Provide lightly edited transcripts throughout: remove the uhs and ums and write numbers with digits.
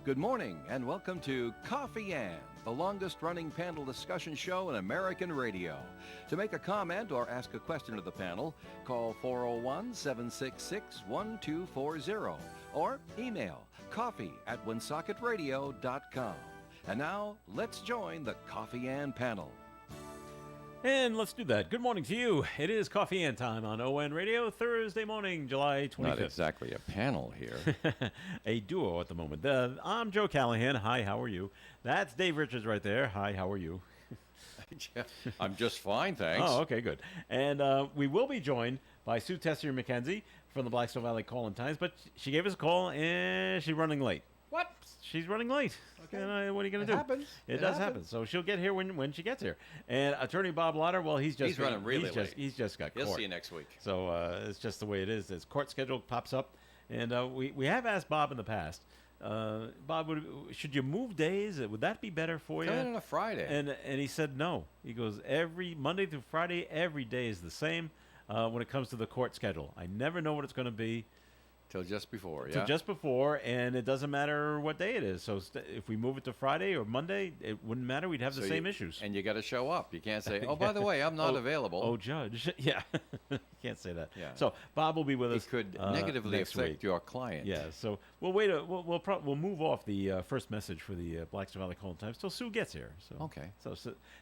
Good morning and welcome to Coffee Ann, the longest-running panel discussion show in American radio. To make a comment or ask a question of the panel, call 401-766-1240 or email coffee@woonsocket.radio.com. And now, let's join the Coffee Ann panel. And let's do that. Good morning to you. It is Coffee and Time on ON Radio, Thursday morning, July 25th. Not exactly a panel here. A duo at the moment. I'm Joe Callahan. Hi, how are you? That's Dave Richards right there. Hi, how are you? I'm just fine, thanks. Oh, okay, good. And we will be joined by Sue Tessier-McKenzie from the Blackstone Valley Call-in-Times, but she gave us a call and she's running late. What? She's running late. Okay. What are you going to do? Happens. It does happen. So she'll get here when she gets here. And Attorney Bob Lauder, well, he's running really late. He's just got court. He'll see you next week. So it's just the way it is. His court schedule pops up. And we have asked Bob in the past, Bob, should you move days? Would that be better for you? Come in on a Friday. And he said no. He goes, every Monday through Friday, every day is the same when it comes to the court schedule. I never know what it's going to be. Till just before, yeah? Till just before, and it doesn't matter what day it is. So if we move it to Friday or Monday, it wouldn't matter. We'd have the same issues. And you got to show up. You can't say, oh, by the way, I'm not available. Oh, Judge. Yeah. You can't say that. Yeah. So Bob will be with us. It could negatively affect week. your client. Yeah. So we'll wait. We'll move off the first message for the Blackstone Valley Call-in-Times till Sue gets here. So okay.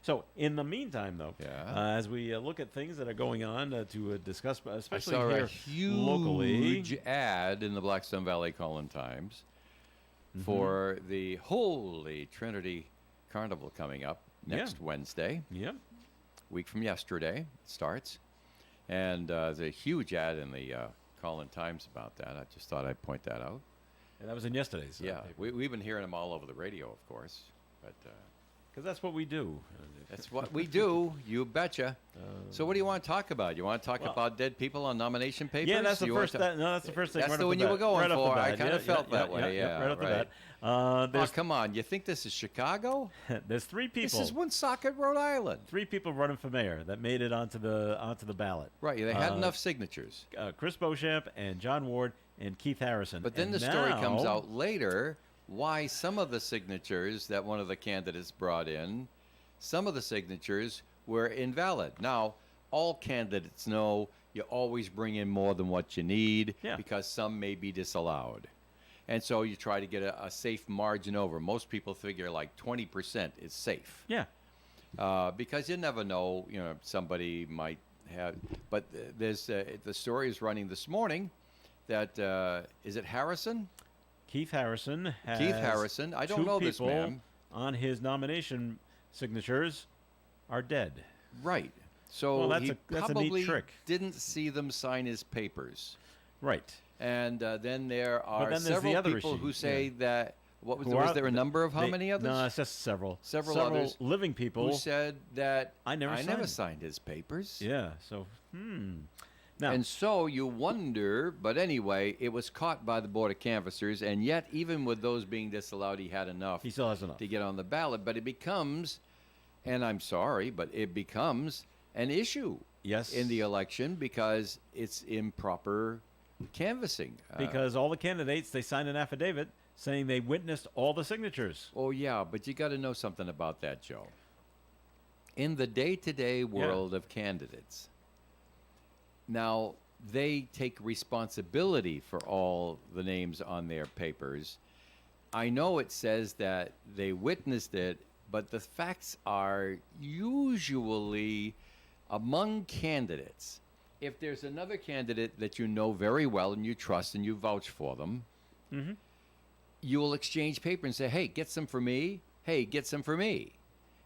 So in the meantime, though, as we look at things that are going on to discuss, especially I saw here a huge locally, ad in the Blackstone Valley Call-in-Times for the Holy Trinity Carnival coming up next Wednesday. Yeah. Week from yesterday it starts. And there's a huge ad in the Call-in-Times about that. I just thought I'd point that out. And that was in yesterday's paper. We've been hearing them all over the radio, of course. But because that's what we do. That's what we do. You betcha. So what do you want to talk about? You want to talk about dead people on nomination papers? Yeah, that's the first. That's the first thing. That's the one you were going for. I kind of felt that way. Yeah, right off the bat. Come on. You think this is Chicago? There's three people. This is Woonsocket, Rhode Island. 3 people running for mayor that made it onto the ballot. Right. They had enough signatures. Chris Beauchamp and John Ward and Keith Harrison. But then the story comes out later why some of the signatures that one of the candidates brought in, some of the signatures were invalid. Now, all candidates know you always bring in more than what you need because some may be disallowed. And so you try to get a safe margin over. Most people figure like 20% is safe. Yeah. Because you never know, somebody might have. But there's the story is running this morning that, is it Harrison? Keith Harrison has I don't know this man. On his nomination signatures are dead. Right. So that's probably a neat trick. Didn't see them sign his papers. Right. And then there are several people who say that. Was there a number of how many others? No, it's just several. Several others living people who said that I never signed his papers. Yeah. So Now, and so you wonder, but anyway, it was caught by the Board of Canvassers, and yet even with those being disallowed, he had enough. He still has enough to get on the ballot. But it becomes, and I'm sorry, but it becomes an issue in the election because it's improper canvassing. Because all the candidates, they signed an affidavit saying they witnessed all the signatures. Oh, yeah, but you got to know something about that, Joe. In the day-to-day world of candidates, now, they take responsibility for all the names on their papers. I know it says that they witnessed it, but the facts are usually among candidates. If there's another candidate that you know very well and you trust and you vouch for them, you will exchange paper and say, hey, get some for me. Hey, get some for me.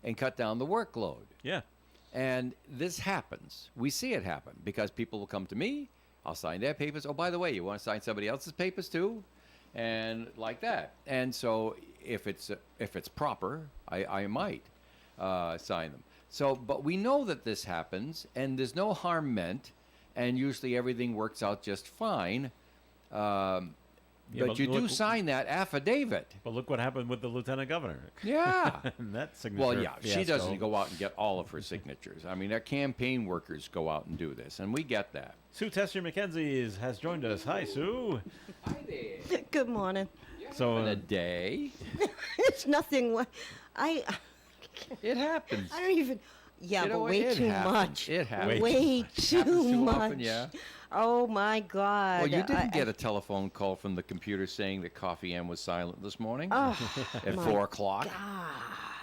And cut down the workload. Yeah. And this happens. We see it happen because people will come to me. I'll sign their papers. Oh, by the way, you want to sign somebody else's papers too? And like that. And so if it's proper, I might sign them. So, but we know that this happens, and there's no harm meant, and usually everything works out just fine. But you do sign that affidavit. But look what happened with the lieutenant governor. Yeah. And that signature. Well, yeah, she doesn't go out and get all of her signatures. I mean, their campaign workers go out and do this, and we get that. Sue Tessier-McKenzie has joined us. Hi, Sue. Hi there. Good morning. Yeah. So In a day, It's nothing. I it happens. I don't even. Yeah, You know but what? way It too happens. much. It happens. Way Happens too too much. often, yeah. Oh my God. Well, you didn't I- get a telephone call from the computer saying that Coffee M was silent this morning Oh, at my 4 o'clock. God.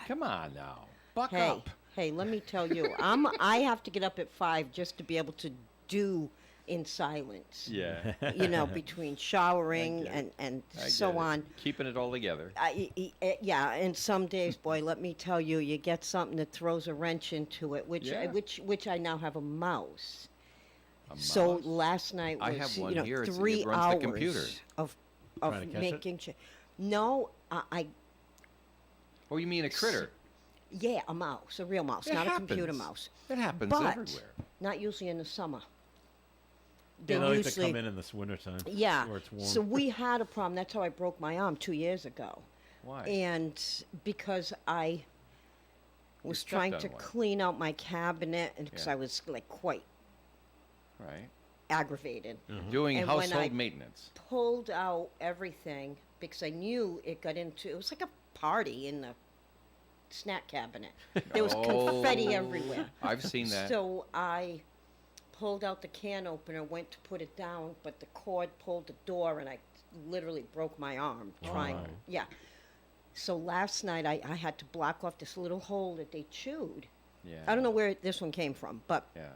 Come on now, buck Hey, up. hey, let me tell you, I have to get up at 5 just to be able to do in silence. Yeah, You know, between showering get it. and I so get it. on. Keeping it all together. Yeah, and some days, boy, let me tell you, you get something that throws a wrench into it, Yeah. which I now have a mouse. A So mouse. last night was I have one you know here. It 3 runs hours the computer. of Trying to catch it? making sure. No, I Oh, you mean a critter? yeah, a mouse, a real mouse, It not happens. a computer mouse. It happens But everywhere. not usually in the summer. they They're like to usually come in this wintertime. yeah. Where it's warm. So we had a problem. That's how I broke my arm 2 years ago. Why? And because I was stepped trying on to one. clean out my cabinet, and because Yeah. I was like quite Right. aggravated, Doing And when household I- maintenance. pulled out everything because I knew it got into. It was like a party in the snack cabinet. There was confetti Oh, everywhere. I've seen that. So I pulled out the can opener, went to put it down, but the cord pulled the door, and I literally broke my arm trying. Wow. Yeah. So last night I had to block off this little hole that they chewed. Yeah. I don't know where this one came from, but Yeah.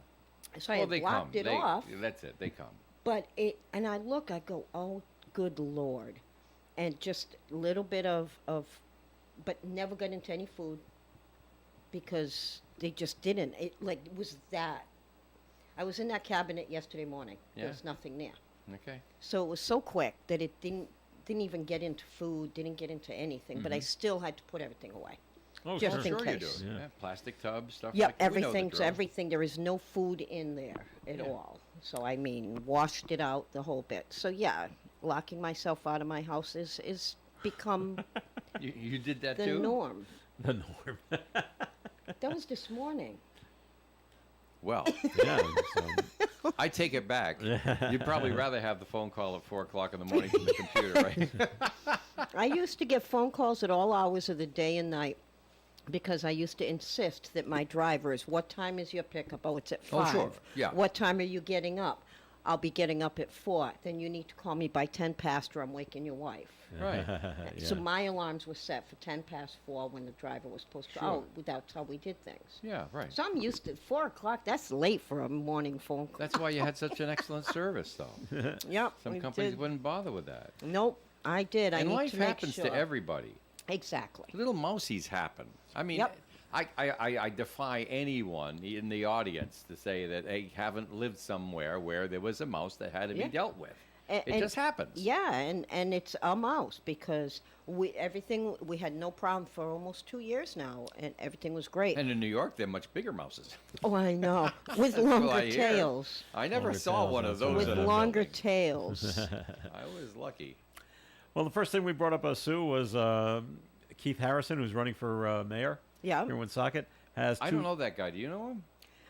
so I Well, had they blocked come. it They- off. That's it. They come. But it, and I look, I go, oh, good Lord. And just a little bit of, but never got into any food because they just didn't. It like it was that. I was in that cabinet yesterday morning. Yeah. There was nothing there. Okay. So it was so quick that it didn't even get into food, didn't get into anything, but I still had to put everything away. Oh, just sure. in Sure you case. do. Yeah. Yeah. Plastic tubs, stuff Yep, like that. We know the everything's drill. everything. There is no food in there at Yeah. all. So I mean, washed it out the whole bit. So yeah, locking myself out of my house is become You did that the too? norm. The norm. That was this morning. Well, Yeah. So, I take it back. You'd probably rather have the phone call at 4 o'clock in the morning from the computer, right? I used to get phone calls at all hours of the day and night because I used to insist that my drivers, what time is your pickup? Oh, it's at 5. Oh, sure. Yeah. What time are you getting up? I'll be getting up at 4. Then you need to call me by 10 past or I'm waking your wife. Right. So yeah. my alarms were set for 10 past 4 when the driver was supposed to. Sure. Oh, that's how we did things. Yeah, right. So I'm used to 4 o'clock. That's late for a morning phone call. That's why you had such an excellent service, though. Yep. Some we companies did. wouldn't bother with that. Nope, I did. I And need life to make happens sure. to everybody. Exactly. Little mousies happen. I mean, Yep. I defy anyone in the audience to say that they haven't lived somewhere where there was a mouse that had to Yeah. be dealt with. A- It just happens. Yeah, and it's a mouse because we had no problem for almost 2 years now, and everything was great. And in New York, they're much bigger mouses. Oh, I know, with That's what longer I hear. tails, I never Longer saw tails, one that's of those. what with in a longer building. tails. I was lucky. Well, the first thing we brought up, Sue, was Keith Harrison, who's running for mayor Yeah. here in Woonsocket. Has I two, don't know that guy. Do you know him?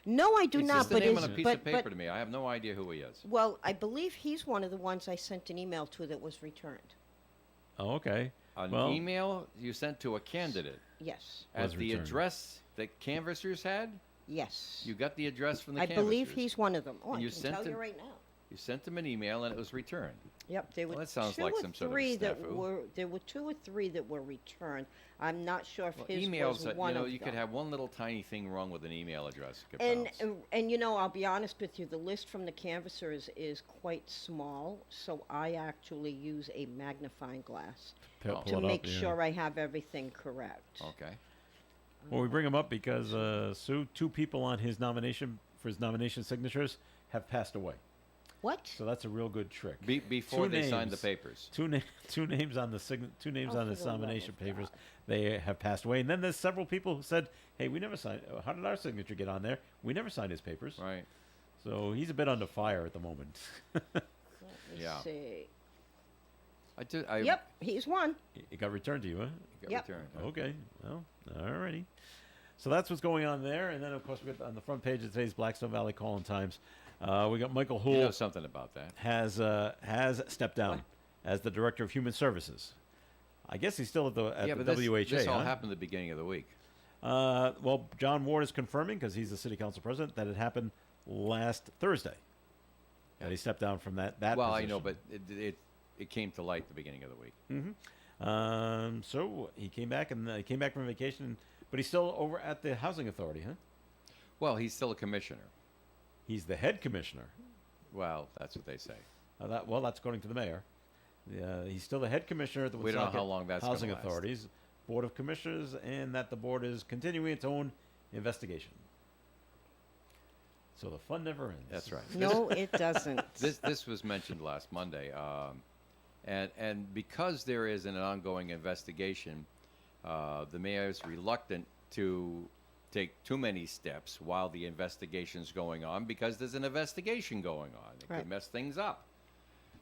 No, I do It's not. just the but name is, on a piece but, of paper but to me. I have no idea who he is. well, I believe he's one of the ones I sent an email to that was returned. Oh, okay. An Well- email you sent to a candidate Yes, at Was the returned. address that canvassers had. yes. You got the address from the I canvassers. believe he's one of them. Oh, And I you can sent tell you him- right now. You sent them an email and it was returned. Yep, there were Well, that sounds two like or some sort of three that snafu. were. There were 2 or 3 that were returned. I'm not sure if Well, his emails, was that, one you know, of you them. could have one little tiny thing wrong with an email address. Could And, bounce. and you know, I'll be honest with you, the list from the canvasser is quite small, so I actually use a magnifying glass Pull to it make up, yeah. sure I have everything correct. Okay. Well, we bring him up because Sue, 2 people on his nomination for his nomination signatures have passed away. What? So that's a real good trick. Before 2 they signed the names. papers. Two names on the two names Oh, on for his the love nomination of papers. God. They have passed away, and then there's several people who said, "Hey, we never signed. How did our signature get on there? We never signed his papers." Right. So he's a bit under fire at the moment. Let me Yeah. see. I Yep, he's one. It got returned to you, huh? got Yep. returned. Okay. Well, alrighty. So that's what's going on there, and then of course we got on the front page of today's Blackstone Valley Calling Times. We got Michael You Houle know something about that. has stepped down as the director of human services. I guess he's still at the yeah, but WHA. this all huh? happened at the beginning of the week. Well, John Ward is confirming, because he's the city council president, that it happened last Thursday. That he stepped down from that Well, position. I know, but it came to light at the beginning of the week. So he came back, and he came back from vacation, but he's still over at the housing authority, huh? Well, he's still a commissioner. He's the head commissioner. Well, that's what they say. That's according to the mayor. He's still the head commissioner of the We don't know Woonsocket how long that's gonna Housing last. Authorities Board of Commissioners, and that the board is continuing its own investigation. So the fun never ends. That's right. No, it doesn't. This was mentioned last Monday, and because there is an ongoing investigation, the mayor is reluctant to take too many steps while the investigation's going on, because there's an investigation going on. It Right. could mess things up.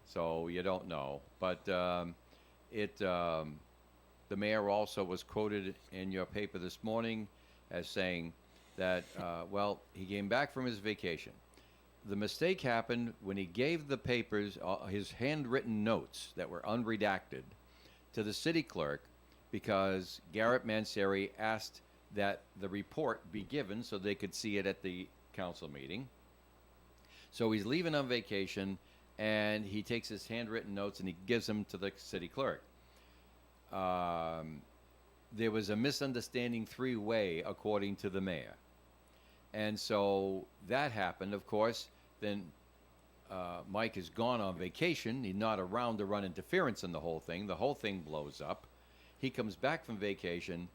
So you don't know. But the mayor also was quoted in your paper this morning as saying that, he came back from his vacation. The mistake happened when he gave the papers, his handwritten notes that were unredacted, to the city clerk, because Garrett Manseri asked that the report be given so they could see it at the council meeting. So he's leaving on vacation, and he takes his handwritten notes and he gives them to the city clerk. There was a misunderstanding three-way, according to the mayor. And so that happened, of course. Then Mike is gone on vacation. He's not around to run interference in the whole thing. The whole thing blows up. He comes back from vacation,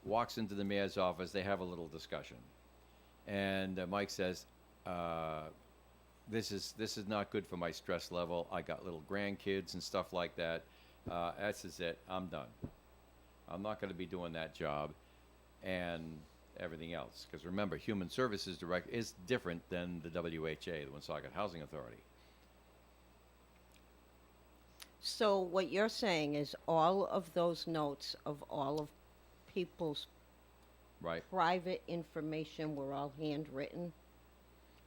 walks into the mayor's office. They have a little discussion. And Mike says, this is not good for my stress level. I got little grandkids and stuff like that. This is it. I'm done. I'm not going to be doing that job and everything else. Because remember, Human Services Director is different than the WHA, the Woonsocket Housing Authority. So what you're saying is all of those notes of all of people's Right. private information were all handwritten?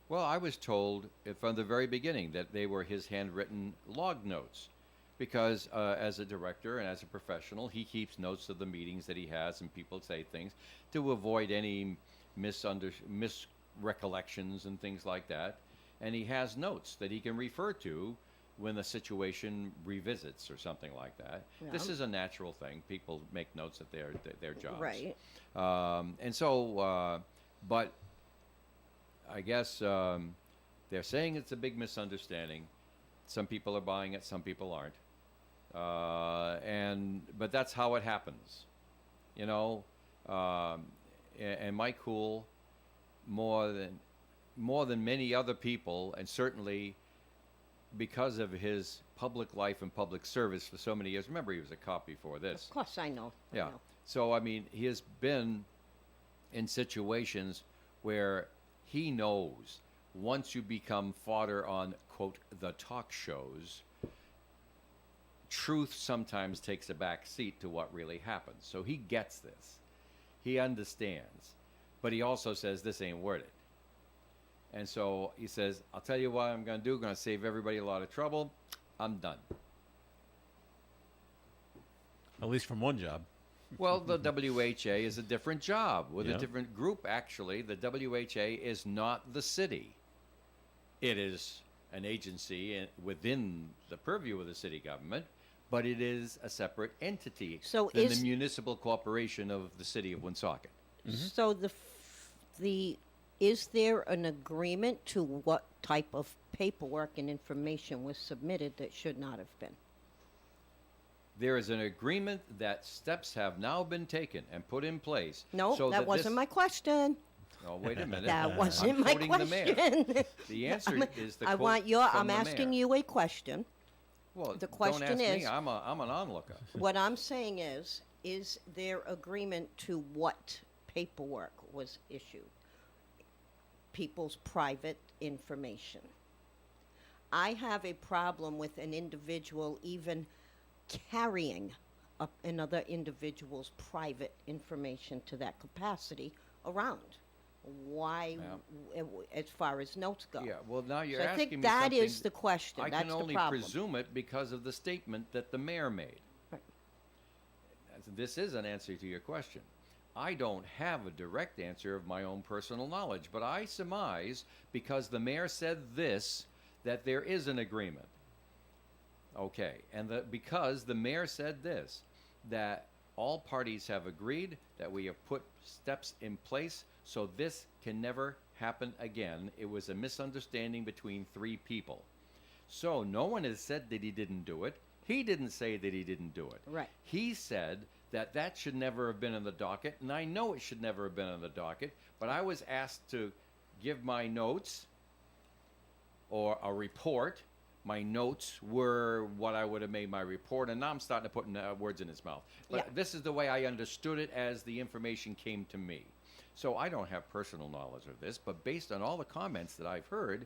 Well, I was told from the very beginning that they were his handwritten log notes. Because as a director and as a professional, he keeps notes of the meetings that he has, and people say things to avoid any misrecollections and things like that. And he has notes that he can refer to when the situation revisits or something like that. This Yeah. is a natural thing. People make notes at their jobs. Right. And so, but I guess they're saying it's a big misunderstanding. Some people are buying it, some people aren't. But that's how it happens, you know. And Mike Cool, more than many other people, and certainly because of his public life and public service for so many years. Remember, he was a cop before this. Of course, I know. I Yeah. know. So, I mean, he has been in situations where he knows once you become fodder on, quote, the talk shows, truth sometimes takes a back seat to what really happens. So he gets this. He understands. But he also says, this ain't worth it. And so he says, I'll tell you what I'm going to do. I'm going to save everybody a lot of trouble. I'm done. At least from one job. Well, the WHA is a different job with Yeah. a different group, actually. The WHA is not the city. It is an agency within the purview of the city government, but it is a separate entity So than is- the municipal corporation of the city of Woonsocket. So is there an agreement to what type of paperwork and information was submitted that should not have been? There is an agreement that steps have now been taken and put in place. No, so that wasn't my question. Oh, wait a minute. That wasn't I'm my quoting the mayor. question. The answer is the I quote want your. from I'm the asking mayor. you a question. Well, the don't question ask me. is- I'm an onlooker. What I'm saying is there agreement to what paperwork was issued? People's private information. I have a problem with an individual even carrying another individual's private information to that capacity around. Why, as far as notes go? Yeah, well, now you're So I asking think me that something is the question. I That's can the only problem. presume it because of the statement that the mayor made. Right. this is an answer to your question. I don't have a direct answer of my own personal knowledge, but I surmise because the mayor said this, that there is an agreement. Okay, and because the mayor said this, that all parties have agreed that we have put steps in place so this can never happen again. It was a misunderstanding between three people. So no one has said that he didn't do it. He didn't say that he didn't do it. Right. He said that that should never have been on the docket, and I know it should never have been on the docket, but I was asked to give my notes or a report. My notes were what I would have made my report, and now I'm starting to put words in his mouth. But Yeah. this is the way I understood it as the information came to me. So I don't have personal knowledge of this, but based on all the comments that I've heard,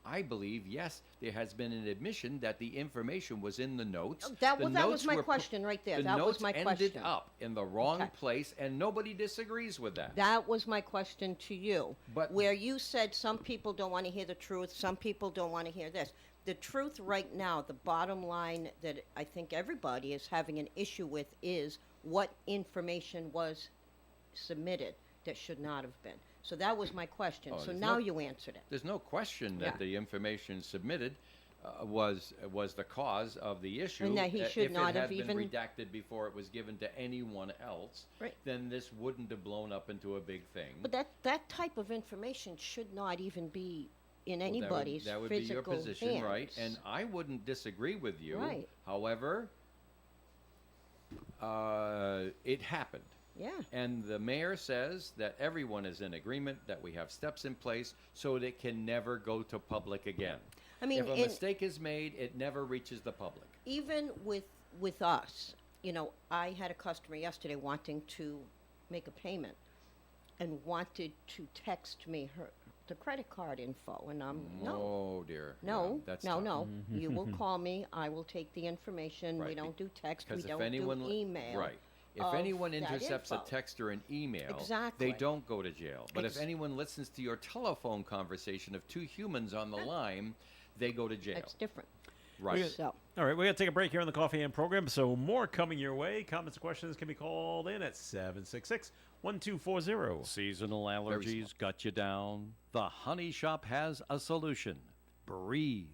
I believe, yes, there has been an admission that the information was in the notes. That The was notes my were question right there. The That was notes my ended question. up in the wrong Okay. place, and nobody disagrees with that. That was my question to you. But- where you said some people don't want to hear the truth, some people don't want to hear this. The truth right now, the bottom line that I think everybody is having an issue with is what information was submitted that should not have been. So that was my question. Oh, So there's now no- you answered it. There's no question that Yeah. the information submitted was the cause of the issue. And that he should if not it have had even- been redacted before it was given to anyone else, Right. then this wouldn't have blown up into a big thing. But that type of information should not even be in Well, anybody's that would be your physical position, right? hands. And I wouldn't disagree with you. Right. However, it happened. Yeah. And the mayor says that everyone is in agreement that we have steps in place so that it can never go to public again. I mean, if a in- mistake is made, it never reaches the public. Even with us, you know, I had a customer yesterday wanting to make a payment and wanted to text me the credit card info, and no. Oh dear. No, Yeah, that's no, tough. no. You will call me. I will take the information. We Right, don't do text. We Because if don't anyone do email. right. If of anyone that intercepts a info. text or an email, Exactly. they don't go to jail. But if Ex- anyone listens to your telephone conversation of two humans on the line, they go to jail. That's different. Right. So, All right, we're going to take a break here on the Coffee and program, so more coming your way. Comments and questions can be called in at 766-1240. Seasonal Very allergies got you down? The Honey Shop has a solution. Breathe.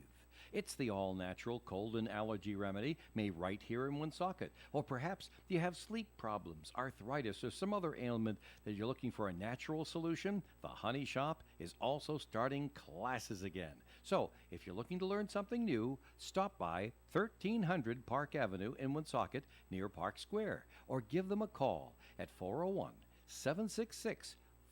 It's the all-natural cold and allergy remedy made right here in Woonsocket. Or perhaps you have sleep problems, arthritis, or some other ailment that you're looking for a natural solution. The Honey Shop is also starting classes again. So, if you're looking to learn something new, stop by 1300 Park Avenue in Woonsocket near Park Square, or give them a call at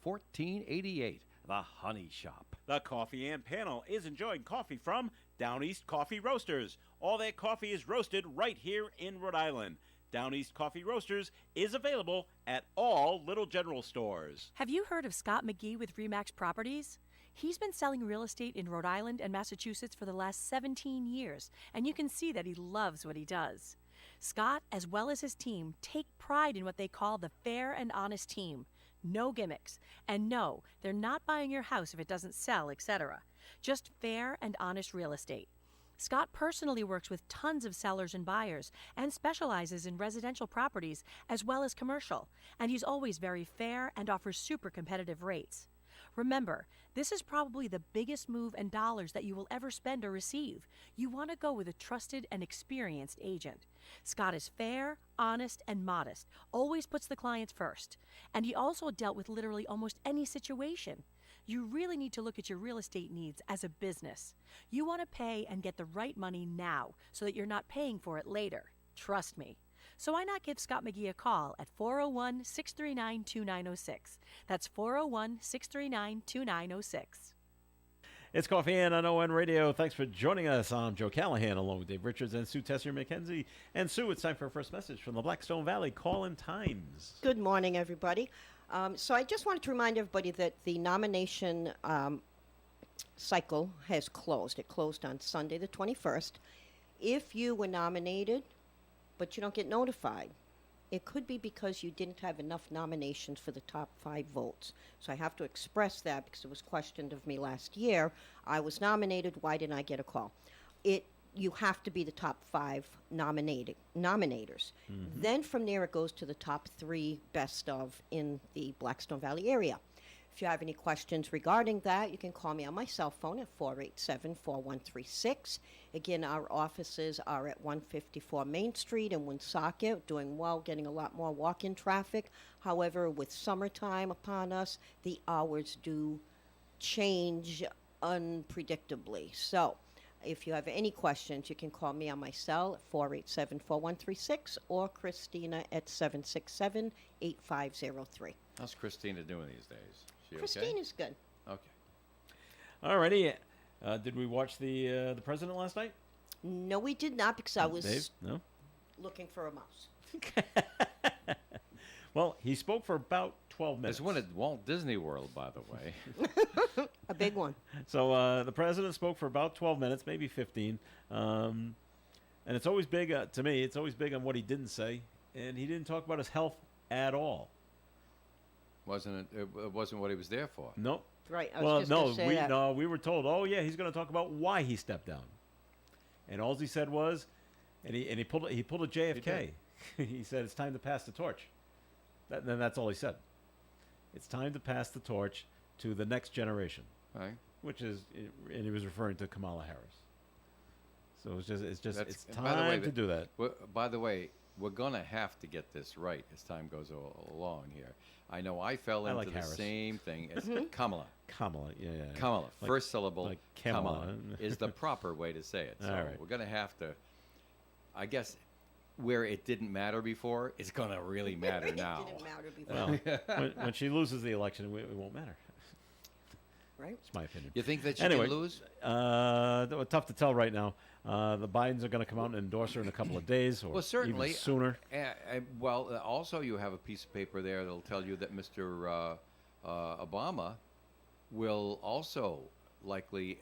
401-766-1488. The Honey Shop. The Coffee and Panel is enjoying coffee from Down East Coffee Roasters. All their coffee is roasted right here in Rhode Island. Down East Coffee Roasters is available at all Little General stores. Have you heard of Scott McGee with Remax Properties? He's been selling real estate in Rhode Island and Massachusetts for the last 17 years, and you can see that he loves what he does. Scott, as well as his team, take pride in what they call the fair and honest team. No gimmicks. And no, they're not buying your house if it doesn't sell, etc. Just fair and honest real estate. Scott personally works with tons of sellers and buyers and specializes in residential properties as well as commercial, and he's always very fair and offers super competitive rates. Remember, this is probably the biggest move in dollars that you will ever spend or receive. You want to go with a trusted and experienced agent. Scott is fair, honest, and modest, always puts the clients first. And he also dealt with literally almost any situation. You really need to look at your real estate needs as a business. You want to pay and get the right money now so that you're not paying for it later. Trust me. So why not give Scott McGee a call at 401-639-2906. That's 401-639-2906. It's Coffee and on ON Radio. Thanks for joining us. I'm Joe Callahan along with Dave Richards and Sue Tessier-McKenzie. And Sue, it's time for a first message from the Blackstone Valley Call-in Times. good morning, everybody. So I just wanted to remind everybody that the nomination cycle has closed. It closed on Sunday, the 21st. If you were nominated, but you don't get notified, it could be because you didn't have enough nominations for the top 5 votes. So I have to express that because it was questioned of me last year. I was nominated. Why didn't I get a call? It you have to be the top 5 nominators. Then from there it goes to the top 3 best of in the Blackstone Valley area. If you have any questions regarding that, you can call me on my cell phone at 487-4136. Again, our offices are at 154 Main Street in Woonsocket, doing well, getting a lot more walk-in traffic. However, with summertime upon us, the hours do change unpredictably. So if you have any questions, you can call me on my cell at 487-4136 or Christina at 767-8503. How's Christina doing these days? She Christina's good. okay? Alrighty. Did we watch the president last night? No, we did not because I was Dave? No? looking for a mouse. Well, he spoke for about 12 minutes. There's one at Walt Disney World, by the way. A big one. So the president spoke for about 12 minutes, maybe 15. And it's always big, to me, it's always big on what he didn't say. And he didn't talk about his health at all. It wasn't what he was there for. Nope. Right. I was just gonna say that. We were told, oh, yeah, he's going to talk about why he stepped down. And all he said was, and he pulled a JFK. He said, it's time to pass the torch. Then that's all he said. It's time to pass the torch to the next generation, Right. which is, and he was referring to Kamala Harris. So it's And by the way, time to do that. By the way, we're going to have to get this right as time goes along here. I know I fell I into like the Harris. same thing as Kamala. Kamala, yeah. Kamala, Like- first syllable, like Kamala. Kamala, is the proper way to say it. So All right. we're going to have to, I guess, where it didn't matter before, it's going to really matter now. It didn't matter before. Well, when she loses the election, it won't matter. Right? It's my opinion. You think that she Anyway, can lose? Tough to tell right now. The Bidens are going to come out and endorse her in a couple of days, or Well, certainly. even sooner. Also, you have a piece of paper there that'll tell you that Mr. Obama will also likely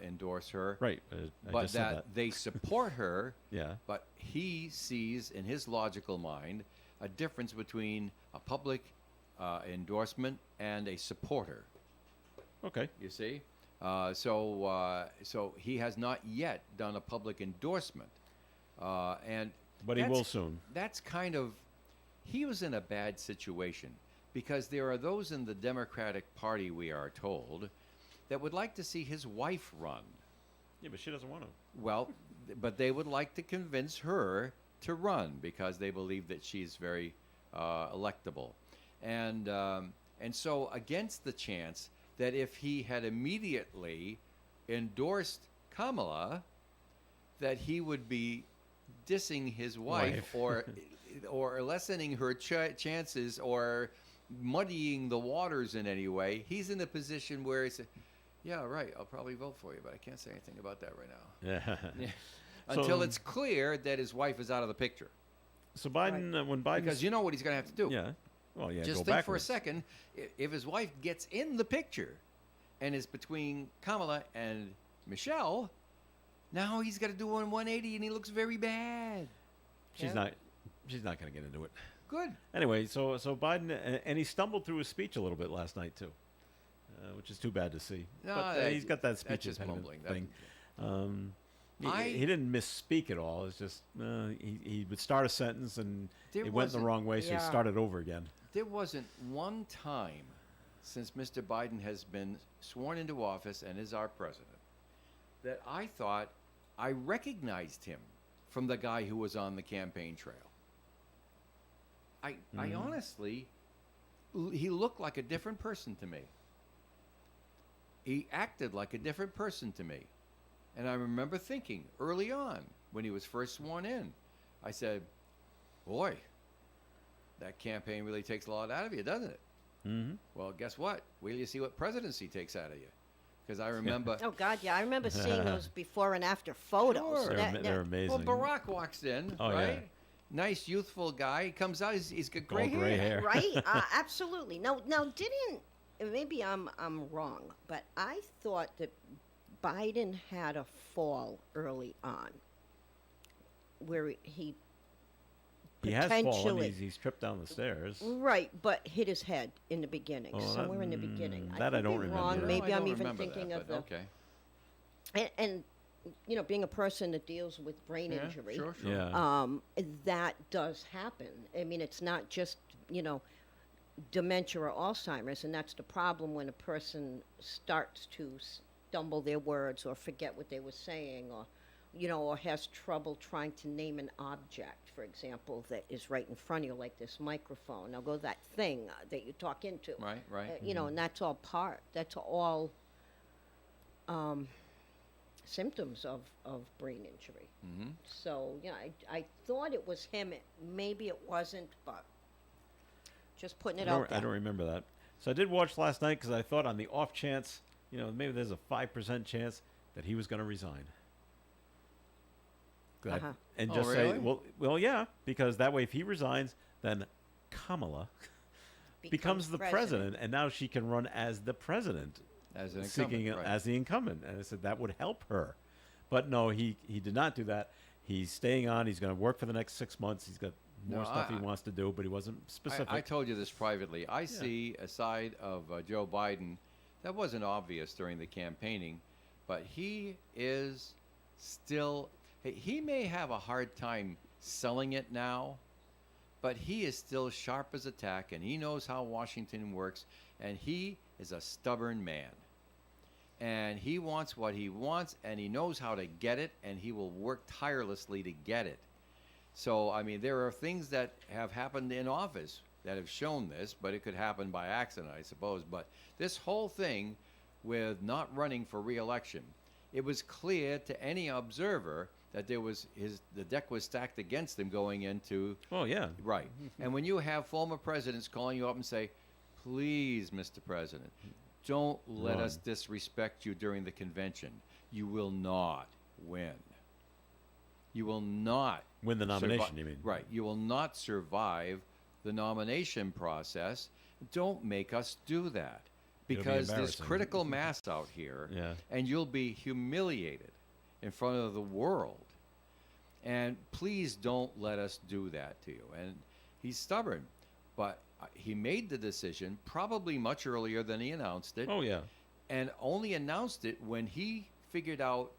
endorse her. Right. I But just said that. they support her. Yeah. But he sees in his logical mind a difference between a public endorsement and a supporter. Okay. You see, so he has not yet done a public endorsement, and But he will that's- soon. That's kind of, he was in a bad situation because there are those in the Democratic Party, we are told, that would like to see his wife run. Yeah, but she doesn't want to. Well, but they would like to convince her to run because they believe that she's very electable, and so against the chance that if he had immediately endorsed Kamala, that he would be dissing his wife or lessening her chances or muddying the waters in any way. He's in a position where he said, yeah, right, I'll probably vote for you, but I can't say anything about that right now. Yeah. Until it's clear that his wife is out of the picture. So Biden, when Biden, Because you know what he's going to have to do. yeah, well, yeah, Just go think backwards. for a second, if his wife gets in the picture and is between Kamala and Michelle, now he's got to do a 180 and he looks very bad. She's not going to get into it. Good. Anyway, so Biden, and he stumbled through his speech a little bit last night too, which is too bad to see. No, but he's got that speech that's just impediment mumbling. thing. I- He didn't misspeak at all. It's just he would start a sentence and There it went the wasn't- wrong way, so he Yeah. started over again. There wasn't one time since Mr. Biden has been sworn into office and is our president that I thought I recognized him from the guy who was on the campaign trail. I honestly, he looked like a different person to me. He acted like a different person to me. And I remember thinking early on when he was first sworn in, I said, boy, that campaign really takes a lot out of you, doesn't it? Mm-hmm. Well, guess what? Wait till you see what presidency takes out of you. Because I remember. Oh God, yeah, I remember seeing those before and after photos. Sure. They're amazing. Well, Barack walks in, Oh, right? yeah. Nice, youthful guy. He comes out, he's got All gray gray hair. Right? Absolutely. Now, didn't maybe I'm wrong, but I thought that Biden had a fall early on, where he He has fallen. potentially He's tripped down the stairs. right, but hit his head in the beginning, Oh, somewhere in the beginning. that I could don't be remember. wrong. No, Maybe I I'm don't even remember thinking that, of but the okay. and being a person that deals with brain injury, Sure. Yeah. that does happen. I mean, it's not just, dementia or Alzheimer's, and that's the problem when a person starts to stumble their words or forget what they were saying, or, or has trouble trying to name an object, for example, that is right in front of you, like this microphone. Now go that thing that you talk into. Right. And that's all symptoms of brain injury. Mm-hmm. So, I thought it was him. Maybe it wasn't, but just putting it out there. I don't remember that. So I did watch last night because I thought on the off chance, maybe there's a 5% chance that he was going to resign. And Oh, just really? say, well, yeah, because that way if he resigns, then Kamala becomes the president, and now she can run as the president, As an seeking incumbent, right. as the incumbent. And I said that would help her, but no, he did not do that. He's staying on. He's going to work for the next 6 months. He's got more No, stuff he wants to do, but he wasn't specific. I told you this privately. I see a side of Joe Biden that wasn't obvious during the campaigning, but he is still. He may have a hard time selling it now, but he is still sharp as a tack, and he knows how Washington works, and he is a stubborn man. And he wants what he wants, and he knows how to get it, and he will work tirelessly to get it. So, I mean, there are things that have happened in office that have shown this, but it could happen by accident, I suppose. But this whole thing with not running for re-election, it was clear to any observer that the deck was stacked against him going into. Oh yeah, Right. And when you have former presidents calling you up and say, please, Mr. President, don't let us disrespect you during the convention. You will not win. You will not win the nomination. You mean? Right. You will not survive the nomination process. Don't make us do that. It'll be Because there's embarrassing. critical mass out here, Yeah. and you'll be humiliated in front of the world. And please don't let us do that to you. And he's stubborn, but he made the decision probably much earlier than he announced it, Oh yeah. and only announced it when he figured out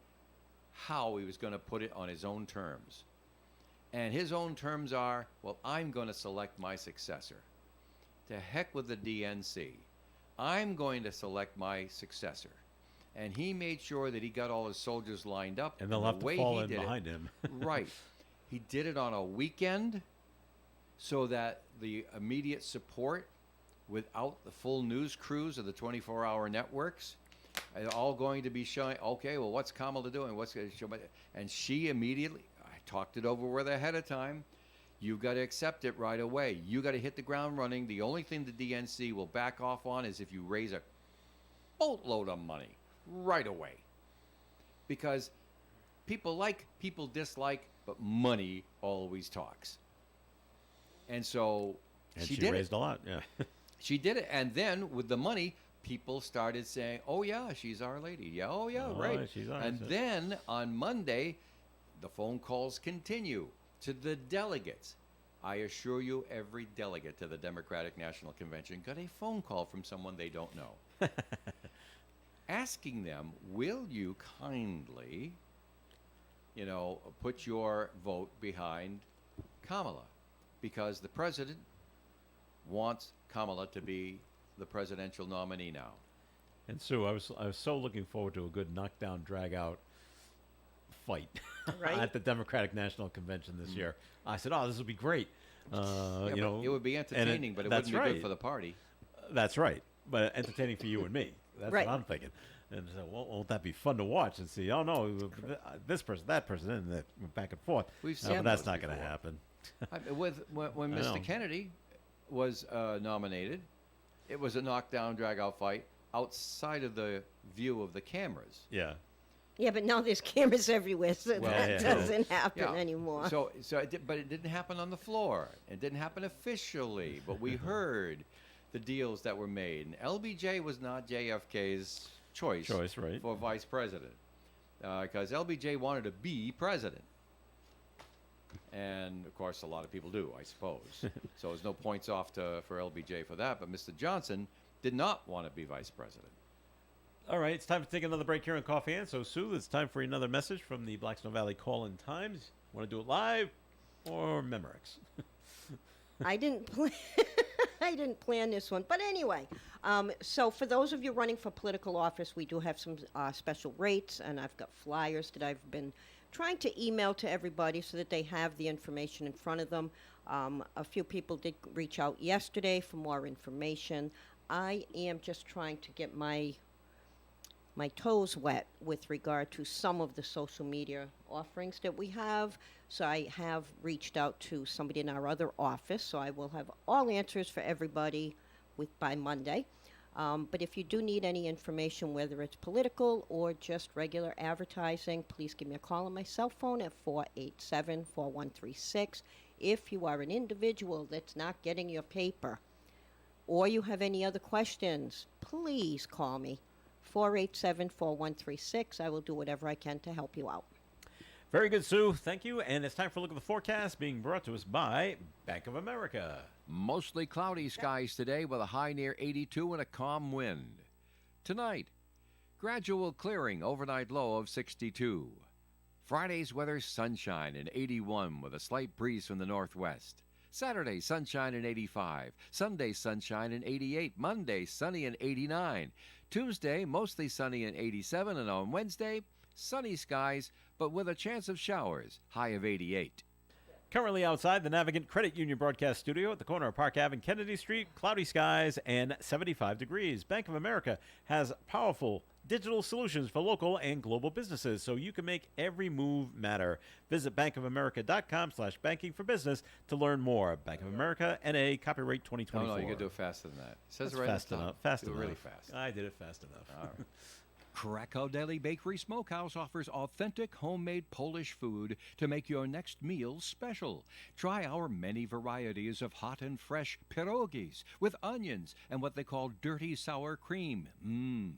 how he was going to put it on his own terms. And his own terms are, well, I'm going to select my successor. To heck with the DNC. I'm going to select my successor. And he made sure that he got all his soldiers lined up. And they'll the have to way fall he in did it- behind him. Right. He did it on a weekend so that the immediate support, without the full news crews of the 24-hour networks, are all going to be showing, okay, well, what's Kamala doing? And she immediately, I talked it over with her ahead of time. You've got to accept it right away. You got to hit the ground running. The only thing the DNC will back off on is if you raise a boatload of money right away. Because people dislike, but money always talks. And so And she she did raised it. a lot. Yeah. She did it. And then with the money, people started saying, oh, yeah, she's Our Lady. Yeah, oh, yeah, Oh, right. she's ours, And yeah. then on Monday, the phone calls continue to the delegates. I assure you, every delegate to the Democratic National Convention got a phone call from someone they don't know. Asking them, will you kindly, put your vote behind Kamala? Because the president wants Kamala to be the presidential nominee now. And Sue, I was so looking forward to a good knockdown, drag out fight Right. at the Democratic National Convention this year. I said, "Oh, this will be great." Yeah, but it would be and entertaining, but it that's wouldn't be right. good for the party. That's right, but entertaining for you and me. That's Right. what I'm thinking. And so, won't that be fun to watch and see? Oh no, this person, that person, and that back and forth. We've No, seen but that's those not going to before. happen. When I know. Mr. Kennedy was nominated, it was a knockdown, drag-out fight outside of the view of the cameras. Yeah. Yeah, but now there's cameras everywhere, so Well, that yeah. doesn't happen Yeah. anymore. So but it didn't happen on the floor. It didn't happen officially, but we heard the deals that were made. And LBJ was not JFK's choice Right. for vice president, because LBJ wanted to be president. And of course, a lot of people do, I suppose. So there's no points off for LBJ for that. But Mr. Johnson did not want to be vice president. All right, it's time to take another break here on Coffee and. So, Sue, it's time for another message from the Black Snow Valley Call-In Times. Want to do it live or Memorex? I didn't plan. I didn't plan this one, but anyway. So for those of you running for political office, we do have some special rates, and I've got flyers that I've been trying to email to everybody so that they have the information in front of them. A few people did reach out yesterday for more information. I am just trying to get my toes wet with regard to some of the social media offerings that we have. So I have reached out to somebody in our other office, so I will have all answers for everybody by Monday. But if you do need any information, whether it's political or just regular advertising, please give me a call on my cell phone at 487-4136. If you are an individual that's not getting your paper or you have any other questions, please call me. 487-4136. I will do whatever I can to help you out. Very good, Sue. Thank you. And it's time for a look at the forecast being brought to us by Bank of America. Mostly cloudy skies today with a high near 82 and a calm wind. Tonight, gradual clearing, overnight low of 62. Friday's weather, sunshine and 81 with a slight breeze from the northwest. Saturday, sunshine and 85. Sunday, sunshine and 88. Monday, sunny and 89. Tuesday, mostly sunny and 87. And on Wednesday, sunny skies, but with a chance of showers, high of 88. Currently outside the Navigant Credit Union broadcast studio at the corner of Park Ave and Kennedy Street, cloudy skies and 75 degrees. Bank of America has powerful digital solutions for local and global businesses, so you can make every move matter. Visit bankofamerica.com/banking for business to learn more. Bank of America, N.A., copyright 2024. No, you can do it faster than that. It says That's right fast at the top. enough. Fast Do it enough. really fast. I did it fast enough. All right. Krakow Deli Bakery Smokehouse offers authentic homemade Polish food to make your next meal special. Try our many varieties of hot and fresh pierogies with onions and what they call dirty sour cream.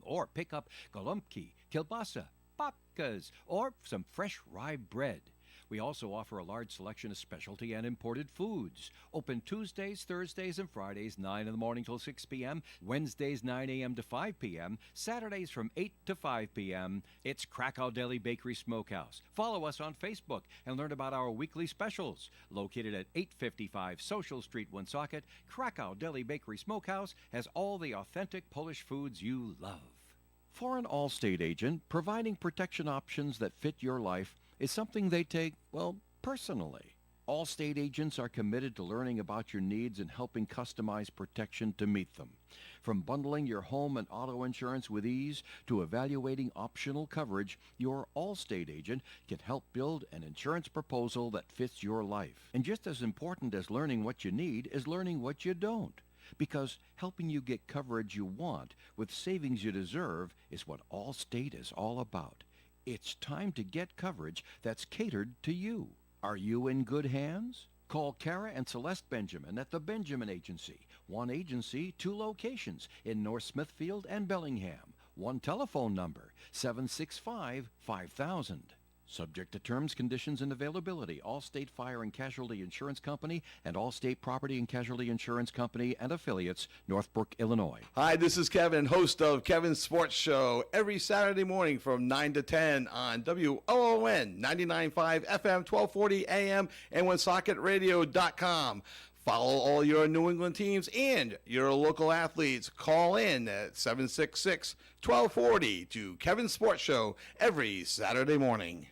Or pick up golubki, kielbasa, babkas, or some fresh rye bread. We also offer a large selection of specialty and imported foods. Open Tuesdays, Thursdays, and Fridays, 9 in the morning till 6 p.m., Wednesdays, 9 a.m. to 5 p.m., Saturdays from 8 to 5 p.m. It's Krakow Deli Bakery Smokehouse. Follow us on Facebook and learn about our weekly specials. Located at 855 Social Street, Woonsocket, Krakow Deli Bakery Smokehouse has all the authentic Polish foods you love. For an Allstate agent, providing protection options that fit your life is something they take, well, personally. Allstate agents are committed to learning about your needs and helping customize protection to meet them. From bundling your home and auto insurance with ease to evaluating optional coverage, your Allstate agent can help build an insurance proposal that fits your life. And just as important as learning what you need is learning what you don't. Because helping you get coverage you want with savings you deserve is what Allstate is all about. It's time to get coverage that's catered to you. Are you in good hands? Call Kara and Celeste Benjamin at the Benjamin Agency. One agency, two locations in North Smithfield and Bellingham. One telephone number, 765-5000. Subject to terms, conditions, and availability. Allstate Fire and Casualty Insurance Company and Allstate Property and Casualty Insurance Company and affiliates, Northbrook, Illinois. Hi, this is Kevin, host of Kevin's Sports Show, every Saturday morning from 9 to 10 on WOON 99.5 FM, 1240 AM, and OneSocketRadio.com. Follow all your New England teams and your local athletes. Call in at 766-1240 to Kevin's Sports Show every Saturday morning.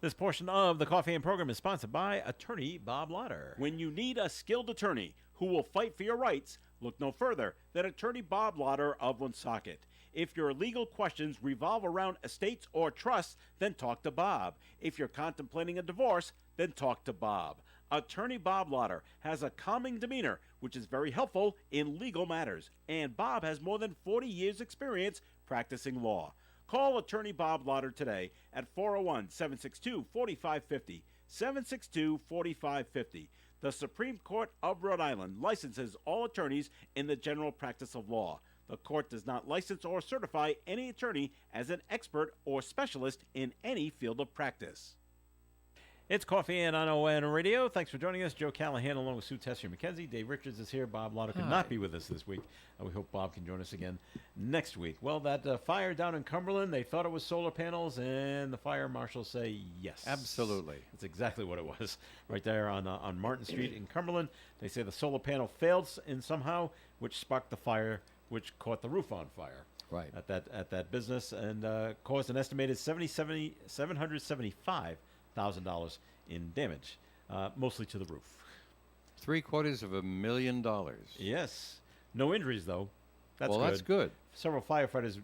This portion of the Coffee and program is sponsored by attorney Bob Lauder. When you need a skilled attorney who will fight for your rights, look no further than attorney Bob Lauder of Woonsocket. If your legal questions revolve around estates or trusts, then talk to Bob. If you're contemplating a divorce, then talk to Bob. Attorney Bob Lauder has a calming demeanor, which is very helpful in legal matters, and Bob has more than 40 years' experience practicing law. Call attorney Bob Lauder today at 401-762-4550, 762-4550. The Supreme Court of Rhode Island licenses all attorneys in the general practice of law. The court does not license or certify any attorney as an expert or specialist in any field of practice. It's Coffee and on ON Radio. Thanks for joining us. Joe Callahan along with Sue Tessier McKenzie. Dave Richards is here. Bob Lauder could not be with us this week. We hope Bob can join us again next week. Well, that fire down in Cumberland, they thought it was solar panels, and the fire marshals say yes. Absolutely. That's exactly what it was. Right there on Martin Street in Cumberland. They say the solar panel failed in somehow, which sparked the fire, which caught the roof on fire. Right. At that business, and caused an estimated $775,000 in damage, mostly to the roof. $750,000. Yes, no injuries though. That's Well, good. that's good. Several firefighters,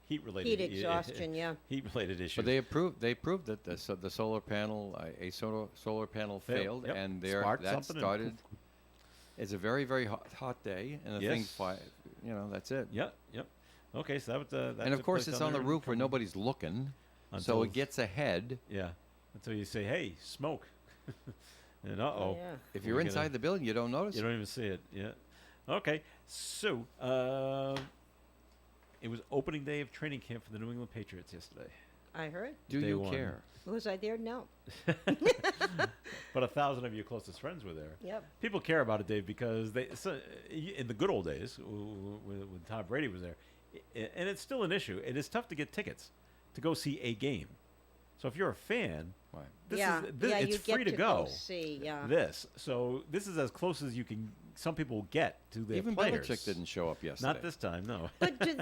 heat-related Heat exhaustion, yeah. heat-related issues. But they proved that the solar panel, a solar panel failed, Yep. and Sparked that something and started. It's a very, very hot day, and the thing, Yes. that's it. Yep. Okay, so that And of took course, place it's down on the there in roof where Cumberland. nobody's looking, Until so it gets ahead. Yeah, until you say, "Hey, smoke," and uh-oh. Yeah. If We're you're gonna- inside the building, you don't notice. You don't even see it. Yeah. Okay. So, it was opening day of training camp for the New England Patriots yesterday. I heard. Do Day you one. care? Was I there? No. But 1,000 of your closest friends were there. Yep. People care about it, Dave, because in the good old days when Tom Brady was there, and it's still an issue. It is tough to get tickets to go see a game. So if you're a fan, Right. this yeah. is this, yeah, it's you free get to go. See, yeah. This this is as close as you can. Some people get to their Even players. Belichick didn't show up yesterday. Not this time, no. But do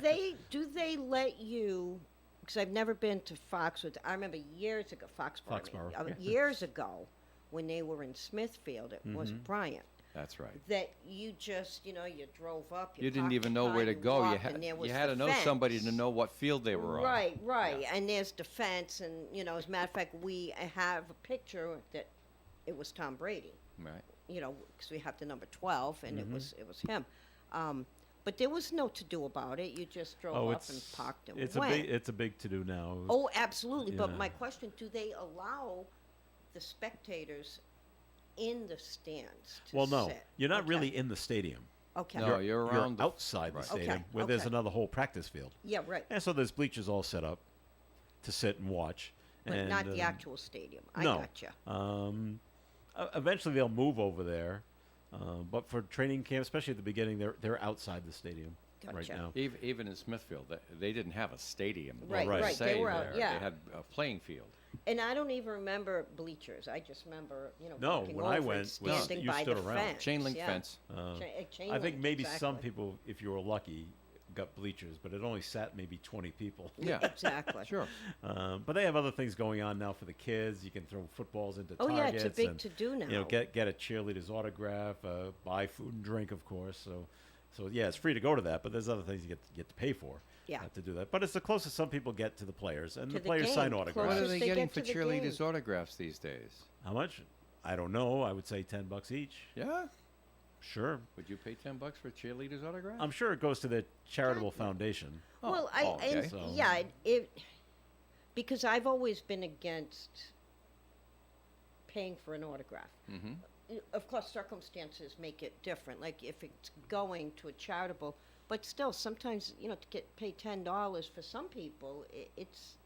they let you? Because I've never been to Foxwoods. I remember years ago, Foxborough, yeah. years ago, when they were in Smithfield, it was Mm-hmm. Bryant. That's right. That you just, you drove up. You didn't parked even your know where car, to go. You walked, had and there was you had the to know somebody to fence. know what field they were on. Right. And there's the fence, and as a matter of fact, we have a picture that it was Tom Brady. Right. Because we have the number 12, and Mm-hmm. it was him. But there was no to do about it. You just drove up and parked and it's went. a big to do now. Oh, absolutely. But Yeah. my question: do they allow the spectators in the stands to Well, no, sit? you're not Okay. really in the stadium. Okay. No, you're around the- outside the right. stadium Okay, where there's okay. another whole practice field. Yeah, right. And so there's bleachers all set up to sit and watch. But and, not the actual stadium. I no. gotcha. Eventually they'll move over there, but for training camp, especially at the beginning, they're outside the stadium right Gotcha. now. Even in Smithfield, they didn't have a stadium. Right, right. per right. se They were out, there. yeah. They had a playing field. And I don't even remember bleachers. I just remember, No, walking when over I and went, standing you by stood the around. fence. Chain link yeah. fence. Chain I think link, maybe some exactly. people, if you were lucky, got bleachers, but it only sat maybe 20 people. Yeah. Exactly. Sure. But they have other things going on now for the kids. You can throw footballs into Oh, yeah, targets. it's a big and, to-do now. get a cheerleader's autograph, buy food and drink, of course. So yeah, it's free to go to that, but there's other things you get to pay for. Yeah. To do that. But it's the closest some people get to the players, and To the the players game, sign closest autographs. What are Closest they they getting get for to the cheerleaders' game. autographs these days? How much? I don't know. I would say $10 each. Yeah. Sure. Would you pay $10 for a cheerleaders' autograph? I'm sure it goes to the charitable foundation. Oh, Well, okay. So- because I've always been against paying for an autograph. Mm-hmm. Of course, circumstances make it different. Like if it's going to a charitable, but still, sometimes to get paid $10 for some people, it's